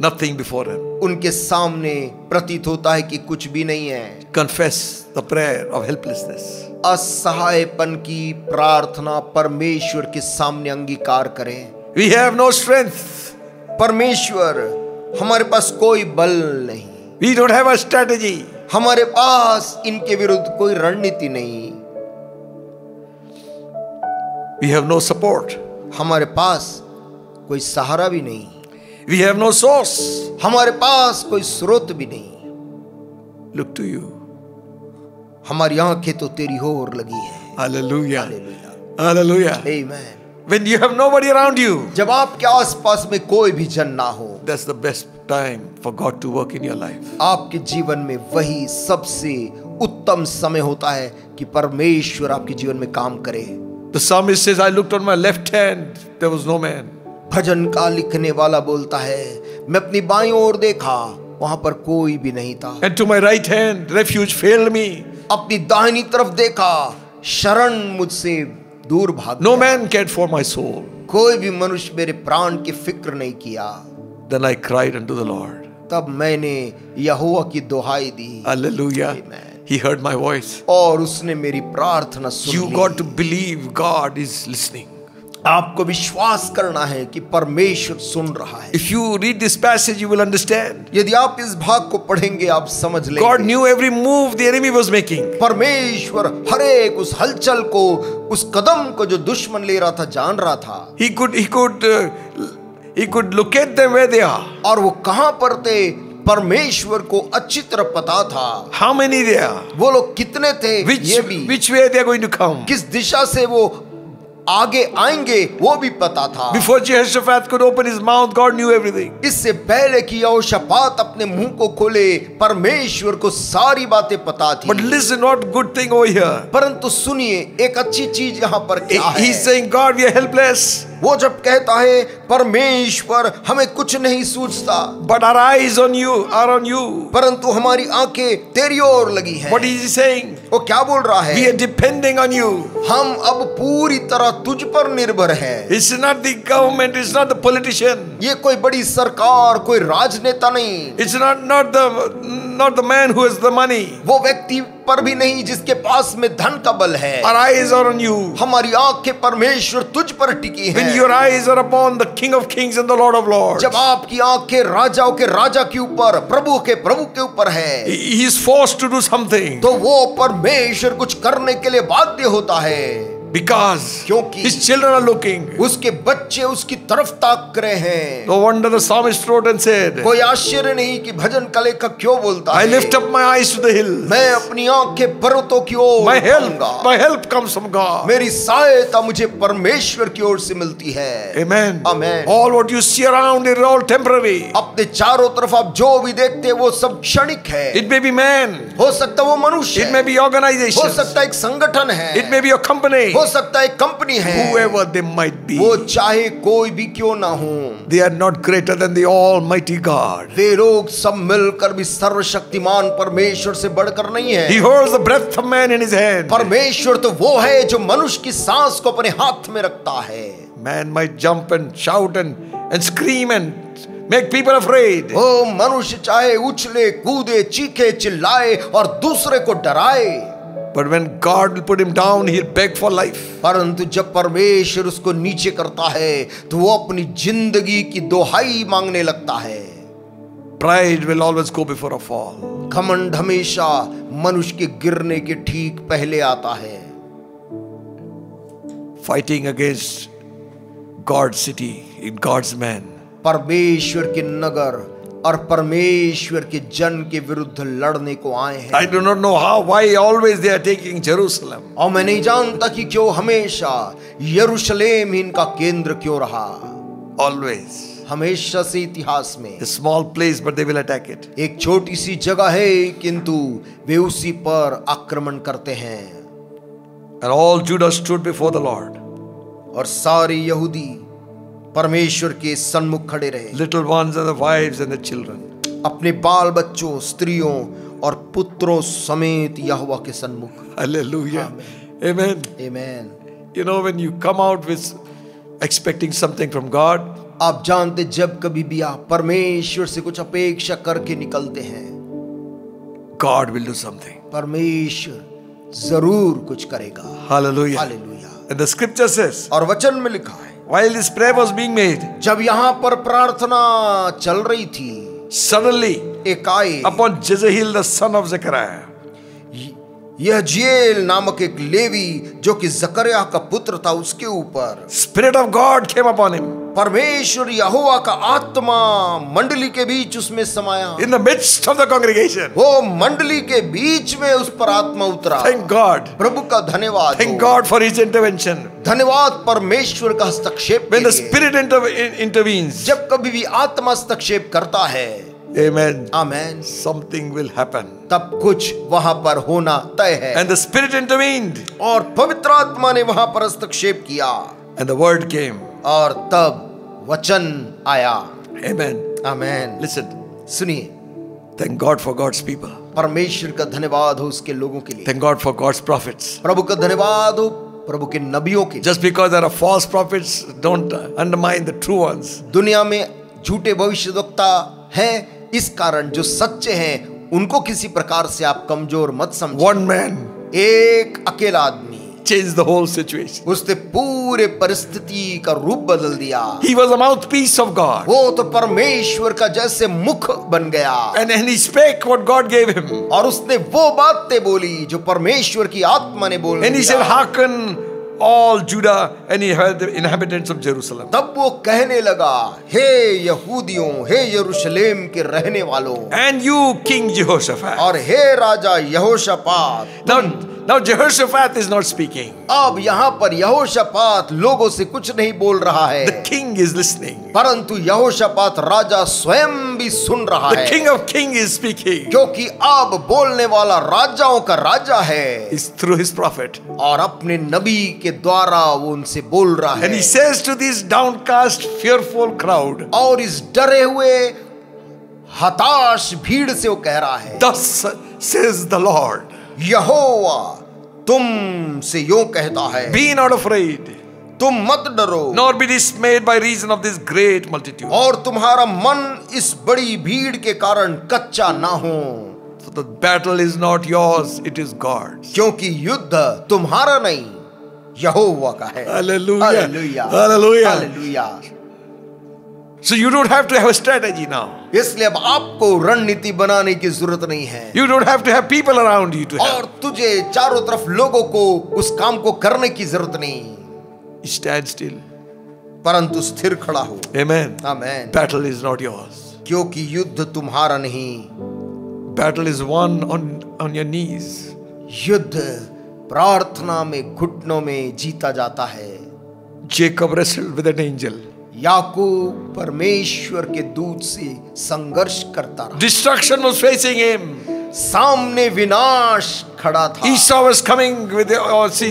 nothing before him. उनके सामने प्रतीत होता है कि कुछ भी नहीं है। Confess the prayer of helplessness. असहायपन की प्रार्थना परमेश्वर के सामने अंगीकार करें। We have no strength. परमेश्वर, हमारे पास कोई बल नहीं, We don't have a strategy. हमारे पास इनके विरुद्ध कोई रणनीति नहीं, We have no support. हमारे पास कोई सहारा भी नहीं, We have no source. हमारे पास कोई स्रोत भी नहीं। Look to you. हमारी आंखें तो तेरी ओर लगी है। Hallelujah. Hallelujah, Hallelujah. आमीन। When you have nobody around you, जब आपके आसपास में कोई भी जन ना हो, that's the best time for God to work in your life. आपके जीवन में वही सबसे उत्तम समय होता है कि परमेश्वर आपके जीवन में काम करे। The psalmist says, I looked on my left hand, there was no man. भजन का लिखने वाला बोलता है, मैं अपनी बाईं ओर देखा, वहां पर कोई भी नहीं था। And to my right hand, refuge failed me. अपनी दाहिनी तरफ देखा, शरण मुझसे दूर भाग No गया। man cared for my soul. कोई भी मनुष्य मेरे प्राण की फिक्र नहीं किया। Then I cried unto the Lord. तब मैंने यहोवा की दुहाई दी। Hallelujah. Amen. He heard my voice. और उसने मेरी प्रार्थना सुन You Lee. got to believe God is listening. आपको विश्वास करना है कि परमेश्वर सुन रहा है। If you read this passage, you will understand. यदि आप इस भाग को पढ़ेंगे आप समझ लेंगे। God knew every move the enemy was making. परमेश्वर हर एक उस हलचल को, उस कदम को जो दुश्मन ले रहा था जान रहा था। He could locate them where they are. और वो कहां पर थे परमेश्वर को अच्छी तरह पता था। How many they are? वो लोग कितने थे ये भी, Which way they are going to come. किस दिशा से वो आगे आएंगे वो भी पता था। Before Jehoshaphat could open his mouth, God knew everything. इससे पहले कि यहोशापात अपने मुंह को खोले परमेश्वर को सारी बातें पता थी। But listen, what good thing over here. परंतु सुनिए, एक अच्छी चीज यहाँ पर क्या है। He's saying, God, we are helpless. वो जब कहता है परमेश्वर हमें कुछ नहीं सूझता, But our eyes on you are on you. परंतु हमारी आंखें तेरी ओर लगी हैं। What is he saying? वो क्या बोल रहा है? We are depending on you. हम अब पूरी तरह तुझ पर निर्भर है। It's not the government, it's not the politician. ये कोई बड़ी सरकार, कोई राजनेता नहीं, It's not the man who has the money. वो व्यक्ति पर भी नहीं जिसके पास में धन का बल है। Our eyes are on you. हमारी आंखें परमेश्वर तुझ पर टिकी हैं। When your eyes are upon the King of Kings and the Lord of Lords, जब आपकी आंखें राजाओं के राजा के ऊपर, प्रभु के प्रभु के ऊपर है, he is forced to do something. तो वो परमेश्वर कुछ करने के लिए बाध्य होता है। Because क्योंकि his children are looking. उसके बच्चे उसकी तरफ ताक रहे हैं। No wonder the psalmist wrote and said, कोई आश्चर्य नहीं कि भजन का लेखक क्यों बोलता I है, lift up my eyes to the hills. मैं अपनी आंखें पर्वतों की ओर उठाऊंगा। My help comes from God. मेरी सहायता मुझे परमेश्वर की ओर से मिलती है। Amen. Amen. All what you see around is all temporary. अपने चारों तरफ आप जो भी देखते हैं वो सब क्षणिक है। It may be man. हो सकता है वो मनुष्य It may be organization. हो सकता है एक संगठन है। It may be a company. हो सकता है एक कंपनी है। Whoever they might be. वो चाहे कोई भी क्यों ना हो, They are not greater than the Almighty God. वे लोग सब मिलकर भी सर्वशक्तिमान परमेश्वर से बढ़कर नहीं है। He holds the breath of man in his hand. परमेश्वर तो वो है जो मनुष्य की सांस को अपने हाथ में रखता है। Man might jump and shout and scream and make people afraid. वो मनुष्य चाहे उछले कूदे चीखे चिल्लाए और दूसरे को डराए, But when God will put him down, he'll beg for life. परंतु जब परमेश्वर उसको नीचे करता है तो वो अपनी जिंदगी की दोहाई मांगने लगता है। Pride will always go before a fall. घमंड हमेशा मनुष्य के गिरने के ठीक पहले आता है। Fighting against God's city in God's man. परमेश्वर के नगर और परमेश्वर के जन के विरुद्ध लड़ने को आए हैं। I do not know why always they are taking Jerusalem. और मैं नहीं जानता कि क्यों हमेशा यरूशलेम ही इनका केंद्र क्यों रहा। Always. हमेशा से इतिहास में A small place, but they will attack it. एक छोटी सी जगह है किंतु वे उसी पर आक्रमण करते हैं। And all Judah stood before the Lord. और सारे यहूदी परमेश्वर के सन्मुख खड़े रहे। Little ones and the wives and the children. अपने बाल बच्चों, स्त्रियों और पुत्रों समेत यहोवा के सन्मुख। Hallelujah. Amen. आमीन। You know, when you come out with expecting something from God, आप जानते जब कभी भी आप परमेश्वर से कुछ अपेक्षा करके निकलते हैं, God will do something. परमेश्वर जरूर कुछ करेगा। Hallelujah. Hallelujah. And the scripture says, और वचन में लिखा है, while this prayer was being made, जब यहाँ पर प्रार्थना चल रही थी, suddenly एकाएक upon Jezreel the son of Zechariah, यहजीएल नामक एक लेवी जो कि जकरिया का पुत्र था, उसके ऊपर Spirit of God came upon him. परमेश्वर यहोवा का आत्मा मंडली के बीच उसमें समाया। In the midst of the congregation. वो मंडली के बीच में उस पर आत्मा उतरा। Thank God. प्रभु का धन्यवाद। Thank God for his intervention. धन्यवाद परमेश्वर का हस्तक्षेप के When the लिए। Spirit intervenes, जब कभी भी आत्मा हस्तक्षेप करता है, amen, amen, something will happen. तब कुछ वहां पर होना तय है। And the Spirit intervened. और पवित्र आत्मा ने वहां पर हस्तक्षेप किया। And the word came. और तब वचन आया। Amen. आमेन। Listen. सुनिए, Thank God for God's people. परमेश्वर का धन्यवाद हो उसके लोगों के लिए। Thank God for God's prophets. प्रभु का धन्यवाद हो प्रभु के नबियों के लिए। Just because there are false prophets, don't undermine the true ones. दुनिया में झूठे भविष्यद्वक्ता हैं, इस कारण जो सच्चे हैं उनको किसी प्रकार से आप कमजोर मत समझो। One man एक अकेला आदमी changed the whole situation. उसने पूरे परिस्थिति का रूप बदल दिया। He was a mouthpiece of God. वो तो परमेश्वर का जैसे मुख बन गया। And he spake what God gave him. और उसने वो बातें बोली जो परमेश्वर की आत्मा ने बोली। And he said, hearken all Judah and the inhabitants of Jerusalem. तब वो कहने लगा, हे यहूदियों, हे यरूशलेम के रहने वालों, And you, King Jehoshaphat. और हे राजा यहोशापात। Now Jehoshaphat is not speaking. अब यहाँ पर यहोशापात लोगों से कुछ नहीं बोल रहा है, The king is listening. परंतु यहोशापात राजा स्वयं भी सुन रहा The है। king of kings is speaking. क्योंकि अब बोलने वाला राजाओं का राजा है, Is through his prophet. और अपने नबी के द्वारा वो उनसे बोल रहा And he है। says to this downcast, fearful crowd, और इस डरे हुए हताश भीड़ से वो कह रहा है, Thus says the Lord, यहोवा तुम से यूं कहता है, be not afraid, तुम मत डरो, nor be dismayed by reason of this great multitude. और तुम्हारा मन इस बड़ी भीड़ के कारण कच्चा ना हो, For the battle is not yours, it is God's. क्योंकि युद्ध तुम्हारा नहीं यहोवा का है। Hallelujah. Hallelujah, Hallelujah. Hallelujah. So you don't have to have a strategy now. इसलिए अब आपको रणनीति बनाने की जरूरत नहीं है, You don't have to have people around you to और help. तुझे चारों तरफ लोगों को उस काम को करने की जरूरत नहीं, Stand still. परंतु स्थिर खड़ा हो। Amen. Amen. Battle is not yours. क्योंकि युद्ध तुम्हारा नहीं, Battle is won on your knees. युद्ध प्रार्थना में घुटनों में जीता जाता है। Jacob wrestled with an angel. याकूब परमेश्वर के दूत से संघर्ष करता रहा, Destruction was facing him. सामने विनाश खड़ा था, Esau was coming with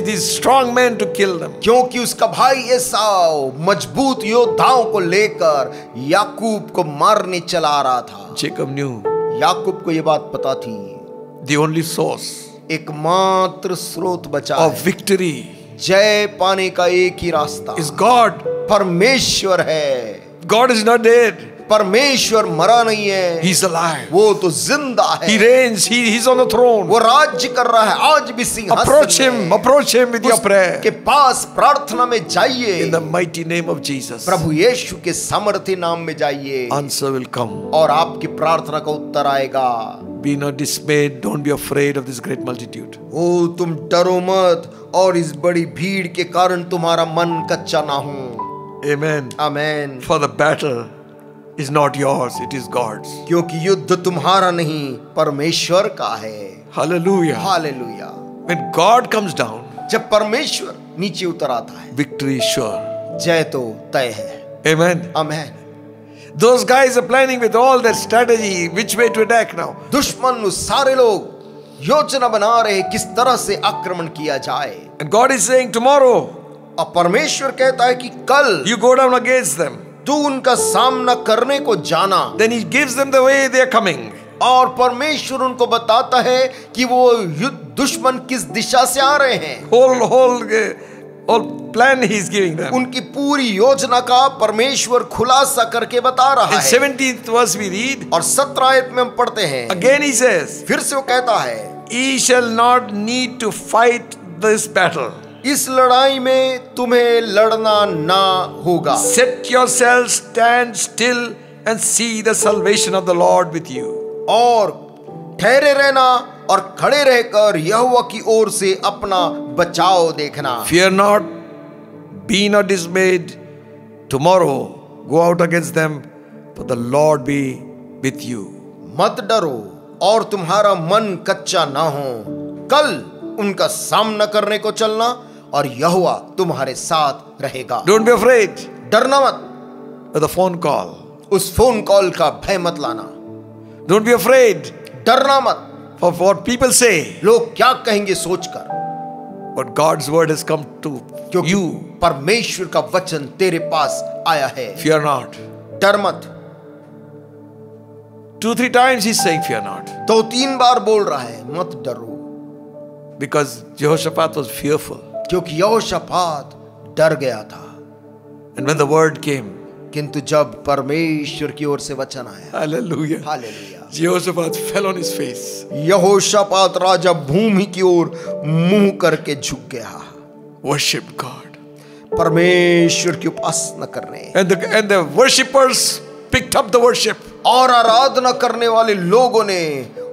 these strong men to kill them. क्योंकि उसका भाई एसाव मजबूत योद्धाओं को लेकर याकूब को मारने चला आ रहा था। Jacob knew याकूब को यह बात पता थी, the only source एकमात्र स्रोत बचा of है, victory जय पाने का एक ही रास्ता is God. परमेश्वर है। God is not dead. परमेश्वर मरा नहीं है, He's alive. वो तो जिंदा है, He reigns. He's on the throne. वो राज्य कर रहा है आज भी सिंहासन Approach में। him. Approach him with your prayer. के पास प्रार्थना में जाइए, In the mighty name of Jesus. प्रभु यीशु के सामर्थ्य नाम में जाइए, Answer will come. और आपकी प्रार्थना का उत्तर आएगा। Be not dismayed. Don't be afraid of this great multitude. ओ तुम डरो मत, और इस बड़ी भीड़ के कारण तुम्हारा मन कच्चा ना हो। Amen. Amen. For the battle is not yours, it is God's. क्योंकि युद्ध तुम्हारा नहीं परमेश्वर का है। Hallelujah. Hallelujah. When God comes down, जब परमेश्वर नीचे उतर आता है, victory is sure. जय तो तय है। Amen. Amen. Those guys are planning with all their strategy which way to attack now. दुश्मन सारे लोग योजना बना रहे किस तरह से आक्रमण किया जाए, And God is saying tomorrow और परमेश्वर कहता है कि कल you go down against them. तू उनका सामना करने को जाना। Then He gives them the way they are coming. और परमेश्वर उनको बताता है कि वो दुश्मन किस दिशा से आ रहे हैं। Whole plan He is giving them. उनकी पूरी योजना का परमेश्वर खुलासा करके बता रहा In है। 17th verse we read, और 17 आयत में हम पढ़ते हैं, again He says, फिर से वो कहता है, Ye shall not need to fight this battle. इस लड़ाई में तुम्हें लड़ना ना होगा। Set yourselves, stand still and see the salvation of the Lord with you. और ठहरे रहना और खड़े रहकर यहोवा की ओर से अपना बचाव देखना। Fear not, be not dismayed. Tomorrow go out against them, for the Lord be with you. मत डरो और तुम्हारा मन कच्चा ना हो, कल उनका सामना करने को चलना और यहोवा तुम्हारे साथ रहेगा। Don't be afraid डरना मत, of the phone call. उस फोन कॉल का भय मत लाना। Don't be afraid डरना मत of what people say. लोग क्या कहेंगे सोचकर, But God's word has come to क्योंकि you. परमेश्वर का वचन तेरे पास आया है। Fear not. डर मत। 2-3 times He's saying fear not. 2-3 बार बोल रहा है मत डरो, Because Jehoshaphat was fearful. क्योंकि यहोशापात डर गया था। And when the word came, किंतु जब परमेश्वर की ओर से वचन आया, hallelujah, hallelujah, Jehoshaphat fell on his face. यहोशापात राजा भूमि की ओर मुंह करके झुक गया, Worshipped God. परमेश्वर की उपासना करने। And the worshippers picked up the worship. और आराधना करने वाले लोगों ने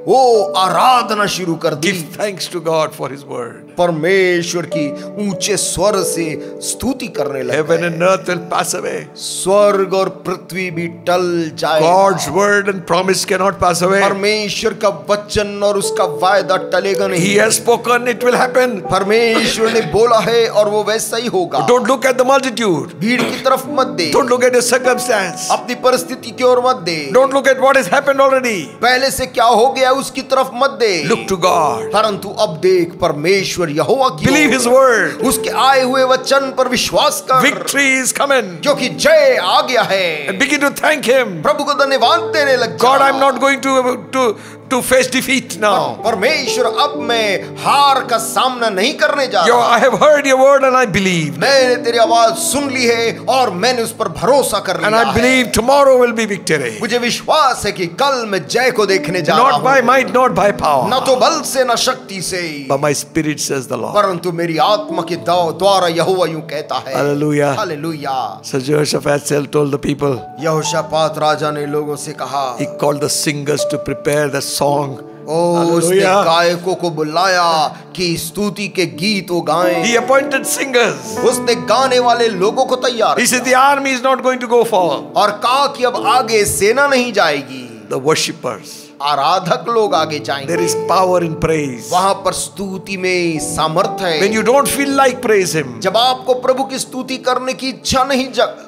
वो आराधना शुरू कर दी। Give thanks to God for His word. परमेश्वर की ऊंचे स्वर से स्तुति करने लगे। Heaven and earth will pass away. स्वर्ग और पृथ्वी भी टल जाएगा। God's word and promise cannot pass away. परमेश्वर का वचन और उसका वायदा टलेगा नहीं। He has spoken, it will happen. परमेश्वर ने बोला है और वो वैसा ही होगा। Don't look at the multitude. भीड़ की तरफ मत दे, Don't look at your circumstance. अपनी परिस्थिति की ओर मत दे, Don't look at what has happened already. पहले से क्या हो गया उसकी तरफ मत दे। Look to God. परंतु अब देख परमेश्वर यहोवा की Believe ओर। His word. उसके आए हुए वचन पर विश्वास कर, Victory is coming. क्योंकि जय आ गया है। And begin to thank Him. प्रभु को धन्यवाद देने लग जा। God, I'm not going to to face defeat now. परमेश्वर, अब मैं हार का सामना नहीं करने जा रहा। I have heard your word and I believe. मैंने तेरी आवाज सुन ली है और मैंने उस पर भरोसा कर लिया And I believe tomorrow will be victory. मुझे विश्वास है कि कल मैं जय को देखने जा रहा हूँ। Not by might, not by power. न तो बल से न शक्ति से, But my spirit says the Lord. परंतु मेरी आत्मा के द्वारा यहोवा यूं कहता है। Hallelujah. Hallelujah. So Jehoshaphat told the people. यहोशापात राजा ने लोगों से कहा। He called the singers to prepare the song. उसने गायकों को बुलाया कि स्तुति के गीत वो गाएं। He appointed singers. उसने गाने वाले लोगों को तैयार He said the army is not going to go forward. और कहा कि अब आगे सेना नहीं जाएगी, The worshippers. आराधक लोग आगे जाएंगे। There is power in praise. वहां पर स्तुति में सामर्थ है। When you don't feel like praise Him. जब आपको प्रभु की स्तुति करने की इच्छा नहीं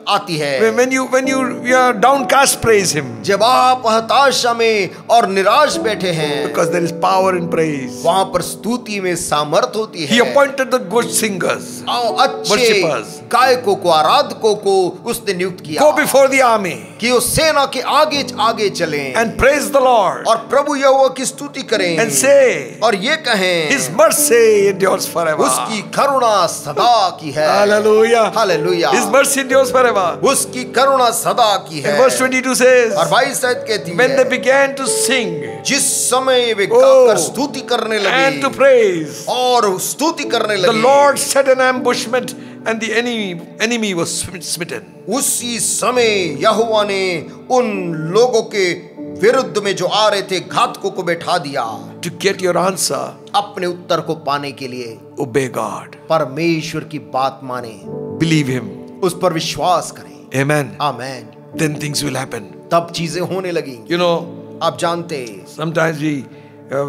आती है। When you are downcast, praise Him. जब आप हताशा में और निराश बैठे हैं, Because there is power in praise. वहां पर स्तुति में सामर्थ होती है। He appointed the good singers. अच्छे Worshippers. गायकों को, आराधकों को उसने नियुक्त किया। Go before the army. कि वो सेना के आगे आगे चलें And praise the Lord. और प्रभु यहोवा की स्तुति करें। And say. और ये कहें, His mercy endures forever. उसकी करुणा सदा की है। Hallelujah. Hallelujah. His mercy endures forever. उसकी करुणा सदा की है। And verse 22 says. और 22 आयत कहती When they है, began to sing. जिस समय वे गाकर स्तुति करने लगे And to praise. और स्तुति करने The लगे, Lord set an ambushment and the enemy was smitten. उसी समय यहोवा ने उन लोगों के विरुद्ध में जो आ रहे थे घातकों को बैठा दिया। To get your answer, अपने उत्तर को पाने के लिए obey God. परमेश्वर की बात माने, Believe Him. उस पर विश्वास करें। Amen. Amen. Then things will happen. तब चीजें होने लगेंगी। You know, आप जानते हैं, sometimes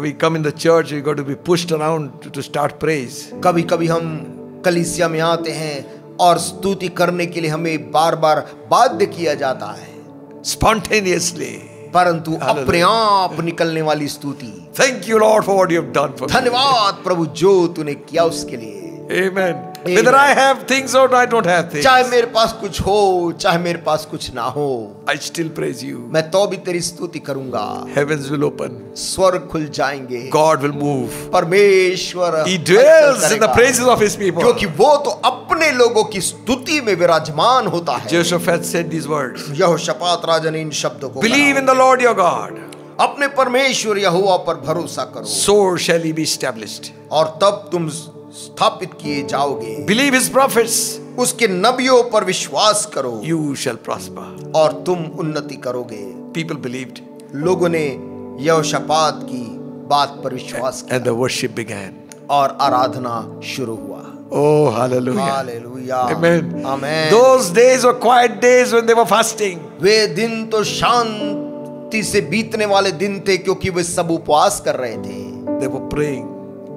we come in the church, we got to be pushed around to start praise. कभी कभी हम कलीसिया में आते हैं और स्तुति करने के लिए हमें बार बार बाध्य किया जाता है, Spontaneously. परंतु अपने आप निकलने वाली स्तुति। Thank you, Lord, for what you have done for me. धन्यवाद प्रभु जो तूने किया उसके लिए। Amen. Whether I have things or I don't have things, चाहे मेरे पास कुछ हो चाहे मेरे पास कुछ ना हो, I still praise you. मैं तो भी तेरी स्तुति करूंगा। Heavens will open. स्वर्ग खुल जाएंगे। God will move. परमेश्वर He dwells in the praises of His people. क्योंकि वो तो अपने लोगों की स्तुति में विराजमान होता है। Jehoshaphat said these words. यहोशापात राजा ने इन शब्दों को Believe in the Lord your God. अपने परमेश्वर यहोवा पर भरोसा करो, So shall He be established. और तब तुम स्थापित किए जाओगे। Believe His prophets. उसके नबियों पर विश्वास करो, You shall prosper. और तुम उन्नति करोगे। People believed. लोगों ने यहोशापात की बात पर विश्वास And the worship began. और आराधना शुरू हुआ। Oh, hallelujah. Hallelujah. Amen. Amen. Those days were quiet days when they were fasting. वे दिन तो शांति से बीतने वाले दिन थे, क्योंकि वे सब उपवास कर रहे थे, They were praying.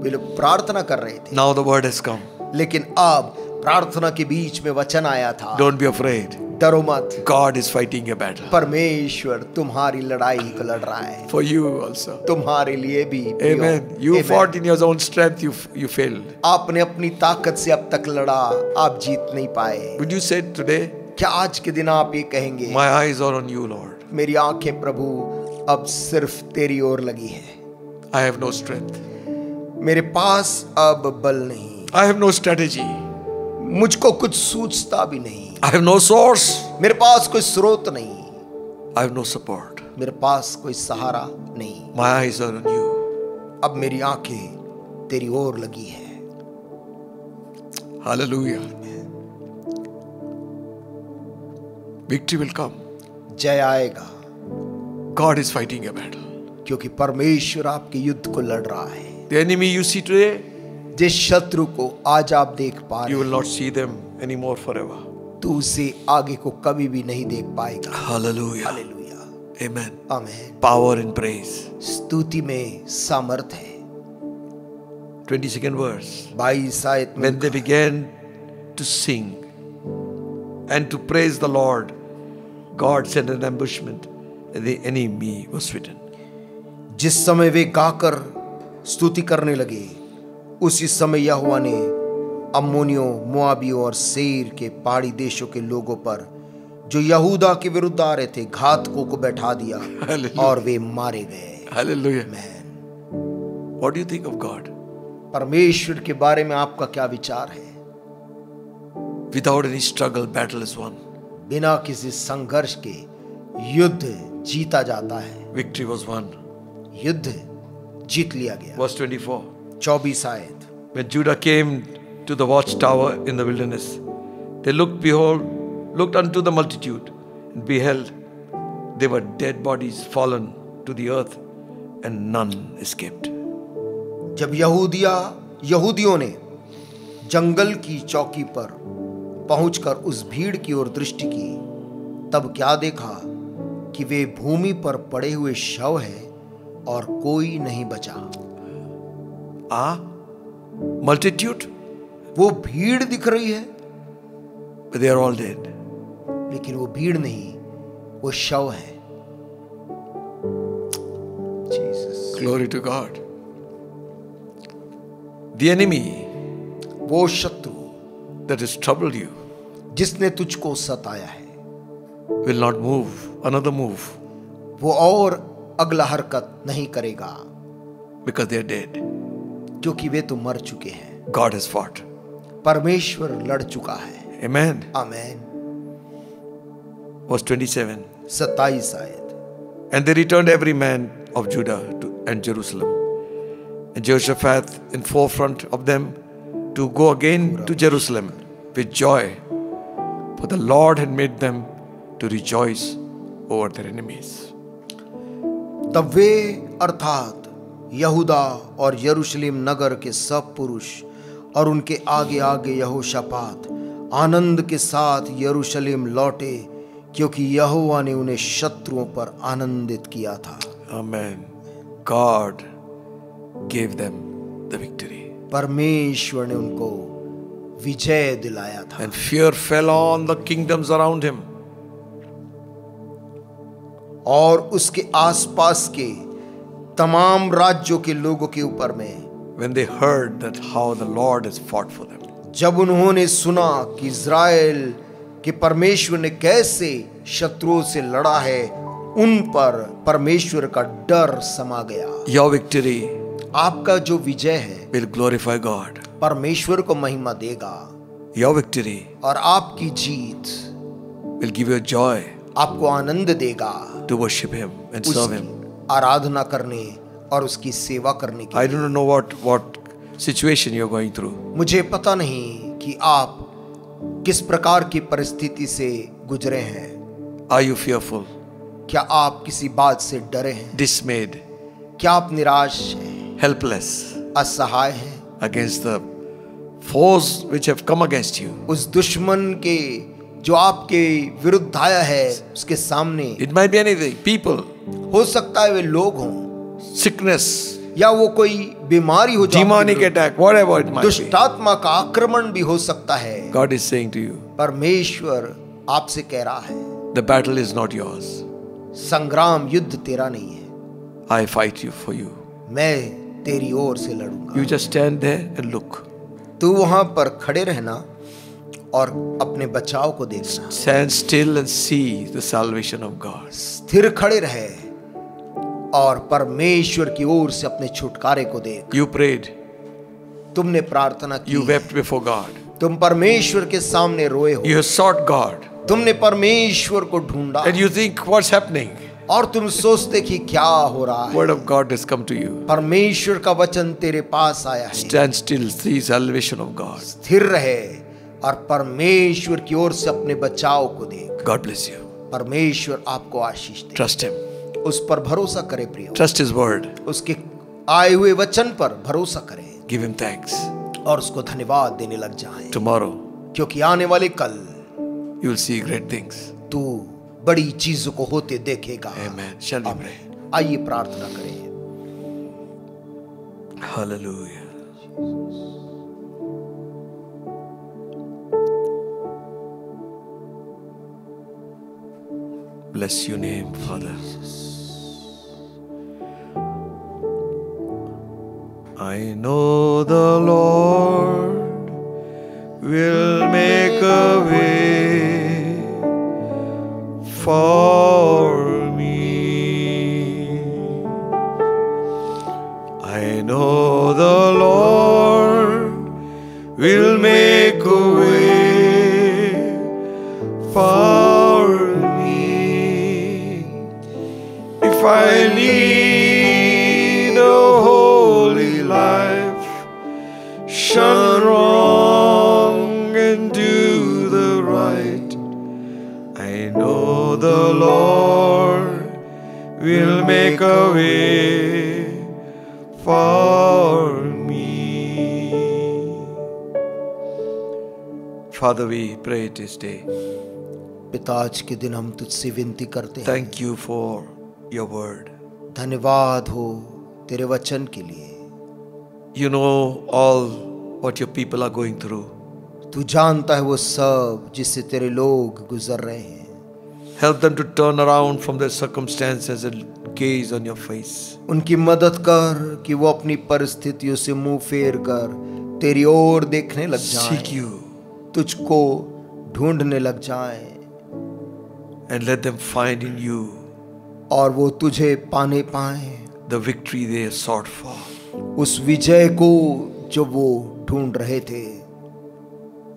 वे लोग प्रार्थना कर रहे थे। Now the word has come. लेकिन अब प्रार्थना के बीच में वचन आया था, Don't be afraid. डरो मत, God is fighting your battle. परमेश्वर तुम्हारी लड़ाई को लड़ रहा है, For you also. तुम्हारे लिए भी। Amen. You Amen. fought in your own strength. You failed. आपने अपनी ताकत से अब तक लड़ा, आप जीत नहीं पाए। Would you say today, क्या आज के दिन आप ये कहेंगे, My eyes are on you, Lord. मेरी आंखें प्रभु अब सिर्फ तेरी ओर लगी है, I have no strength. मेरे पास अब बल नहीं, I have no strategy. मुझको कुछ सूझता भी नहीं, I have no source. मेरे पास कोई स्रोत नहीं, I have no support. मेरे पास कोई सहारा नहीं। My eyes are on you. अब मेरी आंखें तेरी ओर लगी है। Hallelujah. Victory will come. जय आएगा, God is fighting your battle. क्योंकि परमेश्वर आपके युद्ध को लड़ रहा है। The enemy you see today, जिस शत्रु को आज आप देख पा you रहे will हैं, not see them anymore forever. तू उसे आगे को कभी भी नहीं देख पाएगा। Hallelujah. हालेलुया। Amen. आमीन। Power in praise. स्तुति में सामर्थ है। 22nd verse. 22 आयत में When they began to sing and to praise the Lord, God sent an ambushment and the enemy was smitten. जिस समय वे गाकर स्तुति करने लगे, उसी समय यहोवा ने अम्मोनियों, मोआबियों और सेर के पहाड़ी देशों के लोगों पर जो यहूदा के विरुद्ध आ रहे थे घातकों को बैठा दिया और वे मारे गए। Hallelujah. Amen. What do you think of God? परमेश्वर के बारे में आपका क्या विचार है? Without any struggle, battle is won. बिना किसी संघर्ष के युद्ध जीता जाता है. Victory was won. युद्ध जीत लिया गया. Verse 24. 24 आयत. When Judah came to the watchtower in the wilderness, they looked unto the multitude, and beheld, they were dead bodies fallen to the earth, and none escaped. जब यहूदियों ने जंगल की चौकी पर पहुंचकर उस भीड़ की ओर दृष्टि की, तब क्या देखा कि वे भूमि पर पड़े हुए शव हैं और कोई नहीं बचा. Multitude, वो भीड़ दिख रही है, but they are all dead. लेकिन वो भीड़ नहीं, वो शव है. Jesus. Glory to God. The enemy वो शत्रु that has troubled you जिसने तुझको सताया है, will not move another move वो और अगला हरकत नहीं करेगा, because they are dead. क्योंकि वे तो मर चुके हैं. God has fought. परमेश्वर लड़ चुका है. Amen. आमेन. Verse 27. 27 आयत. And they returned every man of Judah and Jerusalem, and Jehoshaphat in forefront of them, to go again to Jerusalem with joy, for the Lord had made them to rejoice over their enemies. तब वे अर्थात यहूदा और यरूशलेम नगर के सब पुरुष और उनके आगे आगे यहोशापात आनंद के साथ यरूशलेम लौटे, क्योंकि यहोवा ने उन्हें शत्रुओं पर आनंदित किया था. Amen. God gave them the victory. परमेश्वर ने उनको विजय दिलाया था. And fear fell on the kingdoms around him. और उसके आसपास के तमाम राज्यों के लोगों के ऊपर में, when they heard that how the Lord has fought for them. जब उन्होंने सुना कि इज़राइल के परमेश्वर ने कैसे शत्रुओं से लड़ा है, उन पर परमेश्वर का डर समा गया. Your victory आपका जो विजय है will glorify God. परमेश्वर को महिमा देगा. Your victory और आपकी जीत will give you joy आपको आनंद देगा to worship Him and serve Him. उसकी आराधना करने और उसकी सेवा करने के I लिए. don't know what situation you're going through. मुझे पता नहीं कि आप किस प्रकार की परिस्थिति से गुजरे हैं. Are you fearful, क्या आप किसी बात से डरे हैं? dismayed, क्या आप निराश हैं, helpless असहाय हैं against the foes which have come against you? उस दुश्मन के जो आपके विरुद्ध आया है उसके सामने? It might be anything. People, हो सकता है वे लोग हों, sickness, या वो कोई बीमारी हो, demonic attack, whatever it might be. दुष्टात्मा का आक्रमण भी हो सकता है. God is saying to you, परमेश्वर आपसे कह रहा है, the battle is not yours. संग्राम युद्ध तेरा नहीं है, I fight you for you. मैं तेरी ओर से लड़ूंगा. You just stand there and look. तू वहां पर खड़े रहना और अपने बचाव को देखना. Stand still and see the salvation of God. स्थिर खड़े रहे और परमेश्वर की ओर से अपने छुटकारे को देख. You prayed. तुमने प्रार्थना की. You wept before God. तुम परमेश्वर के सामने रोए हो. You have sought God. तुमने परमेश्वर को ढूंढा. And you think, what's happening? और तुम सोचते कि क्या हो रहा है. Word of God has come to you. परमेश्वर का वचन तेरे पास आया है. Stand still, see salvation of God. स्थिर रहे और परमेश्वर की ओर से अपने बचाव को देख. God bless you. परमेश्वर आपको आशीष दे. Trust Him. उस पर भरोसा करे प्रियो. Trust His word. उसके आए हुए वचन पर भरोसा करें Give Him thanks. और उसको धन्यवाद देने लग जाएं. Tomorrow, क्योंकि आने वाले कल you will see great things. तू बड़ी चीजों को होते देखेगा. Amen. Shall we pray? आइए प्रार्थना करें. Hallelujah. Bless your name, Father. I know the Lord will make a way for me. know the Lord will make a way for me. If I lead a holy life, shun wrong and do the right, I know the Lord will make a way for me. Father, we pray this day. पिता, आज के दिन हम तुझसे विनती करते हैं, Thank you for your word. धन्यवाद हो तेरे वचन के लिए। You know all what your people are going through. तू जानता है वो सब जिससे तेरे लोग गुजर रहे हैं। Help them to turn around from their circumstances and gaze on your face. उनकी मदद कर कि वो अपनी परिस्थितियों से मुंह फेर कर तेरी ओर देखने लग जाएं, Seek you तुझको ढूंढने लग जाएं, and let them find in you और वो तुझे पाने पाएं, the victory they sought for. उस विजय को जो वो ढूंढ रहे थे।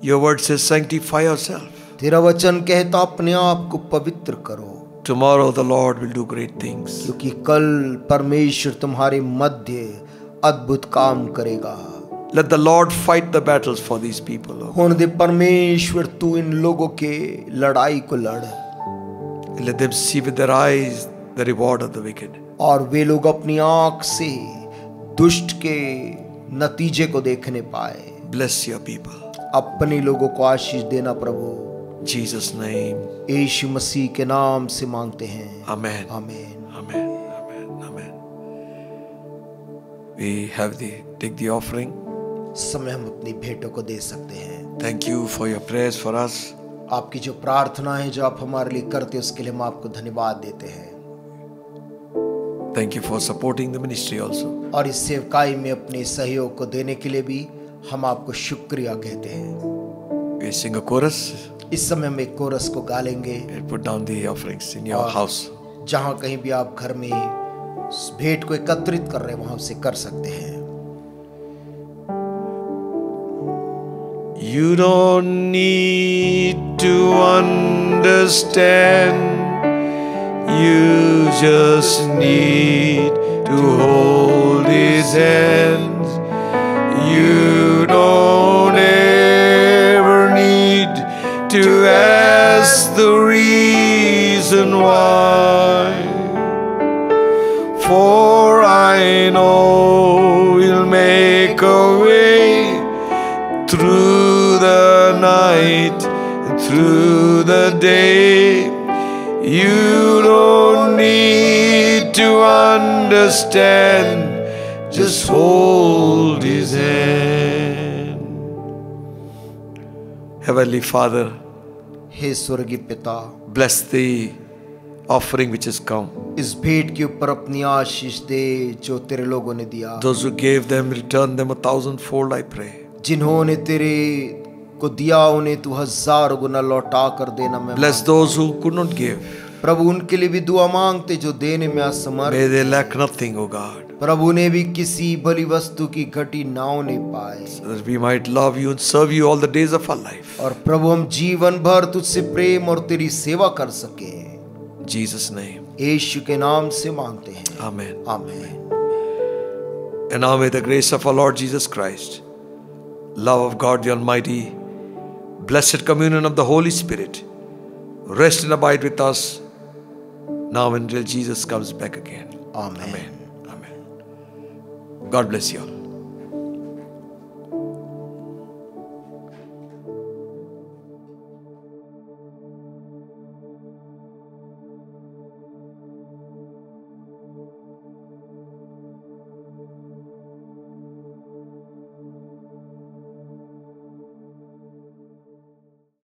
Your word says, sanctify yourself. तेरा वचन कहता अपने आप को पवित्र करो, Tomorrow the Lord will do great things. क्योंकि कल परमेश्वर तुम्हारे मध्य अद्भुत काम करेगा। Let the Lord fight the battles for these people. Lord. होने दे परमेश्वर तू इन लोगों के लड़ाई को लड़, Let them see with their eyes the reward of the wicked. और वे लोग अपनी आंख से दुष्ट के नतीजे को देखने पाए। Bless your people. अपने लोगों को आशीष देना प्रभु, In Jesus' name. यीशु मसीह के नाम से मांगते हैं, Amen. आमीन। Amen. Amen. Amen. We have take the offering. समय हम अपनी भेंटों को दे सकते हैं। Thank you for your prayers for us. आपकी जो प्रार्थना है जो आप हमारे लिए करते हैं उसके लिए हम आपको धन्यवाद देते हैं, Thank you for supporting the ministry also. और इस सेवकाई में अपने सहयोग को देने के लिए भी हम आपको शुक्रिया कहते हैं। We sing a chorus इस समय हम एक कोरस को गा लेंगे, and put down the offerings in your house. जहाँ कहीं भी आप घर में भेंट को एकत्रित कर रहे हैं वहां से कर सकते हैं। You don't need to understand, you just need to hold his hands. You don't ever need to ask the reason why, for I know he'll make a way through the night and through the day. You don't need to understand, just hold his hand. Heavenly Father, हे स्वर्गीय पिता, bless the offering which has come. इस भेंट के ऊपर अपनी आशीष दे जो तेरे लोगों ने दिया। Those who gave them, return them 1,000-fold, I pray. जिन्होंने तेरे को दिया उन्हें तू 1000 गुना लौटा कर देना। मैं Bless those who could not give. प्रभु उनके लिए भी दुआ मांगते जो देने में असमर्थ। May they lack nothing, O God. प्रभु ने भी किसी भली वस्तु की घटी ना होने पाए, So that we might love you and serve you all the days of our life. और प्रभु हम जीवन भर तुझसे प्रेम और तेरी सेवा कर सके। In Jesus' name. यीशु के नाम से मांगते हैं, Amen. आमीन। And now may the grace of our Lord Jesus Christ, love of God the Almighty, blessed communion of the Holy Spirit, rest and abide with us now until Jesus comes back again. आमीन। Amen. Amen. God bless you all.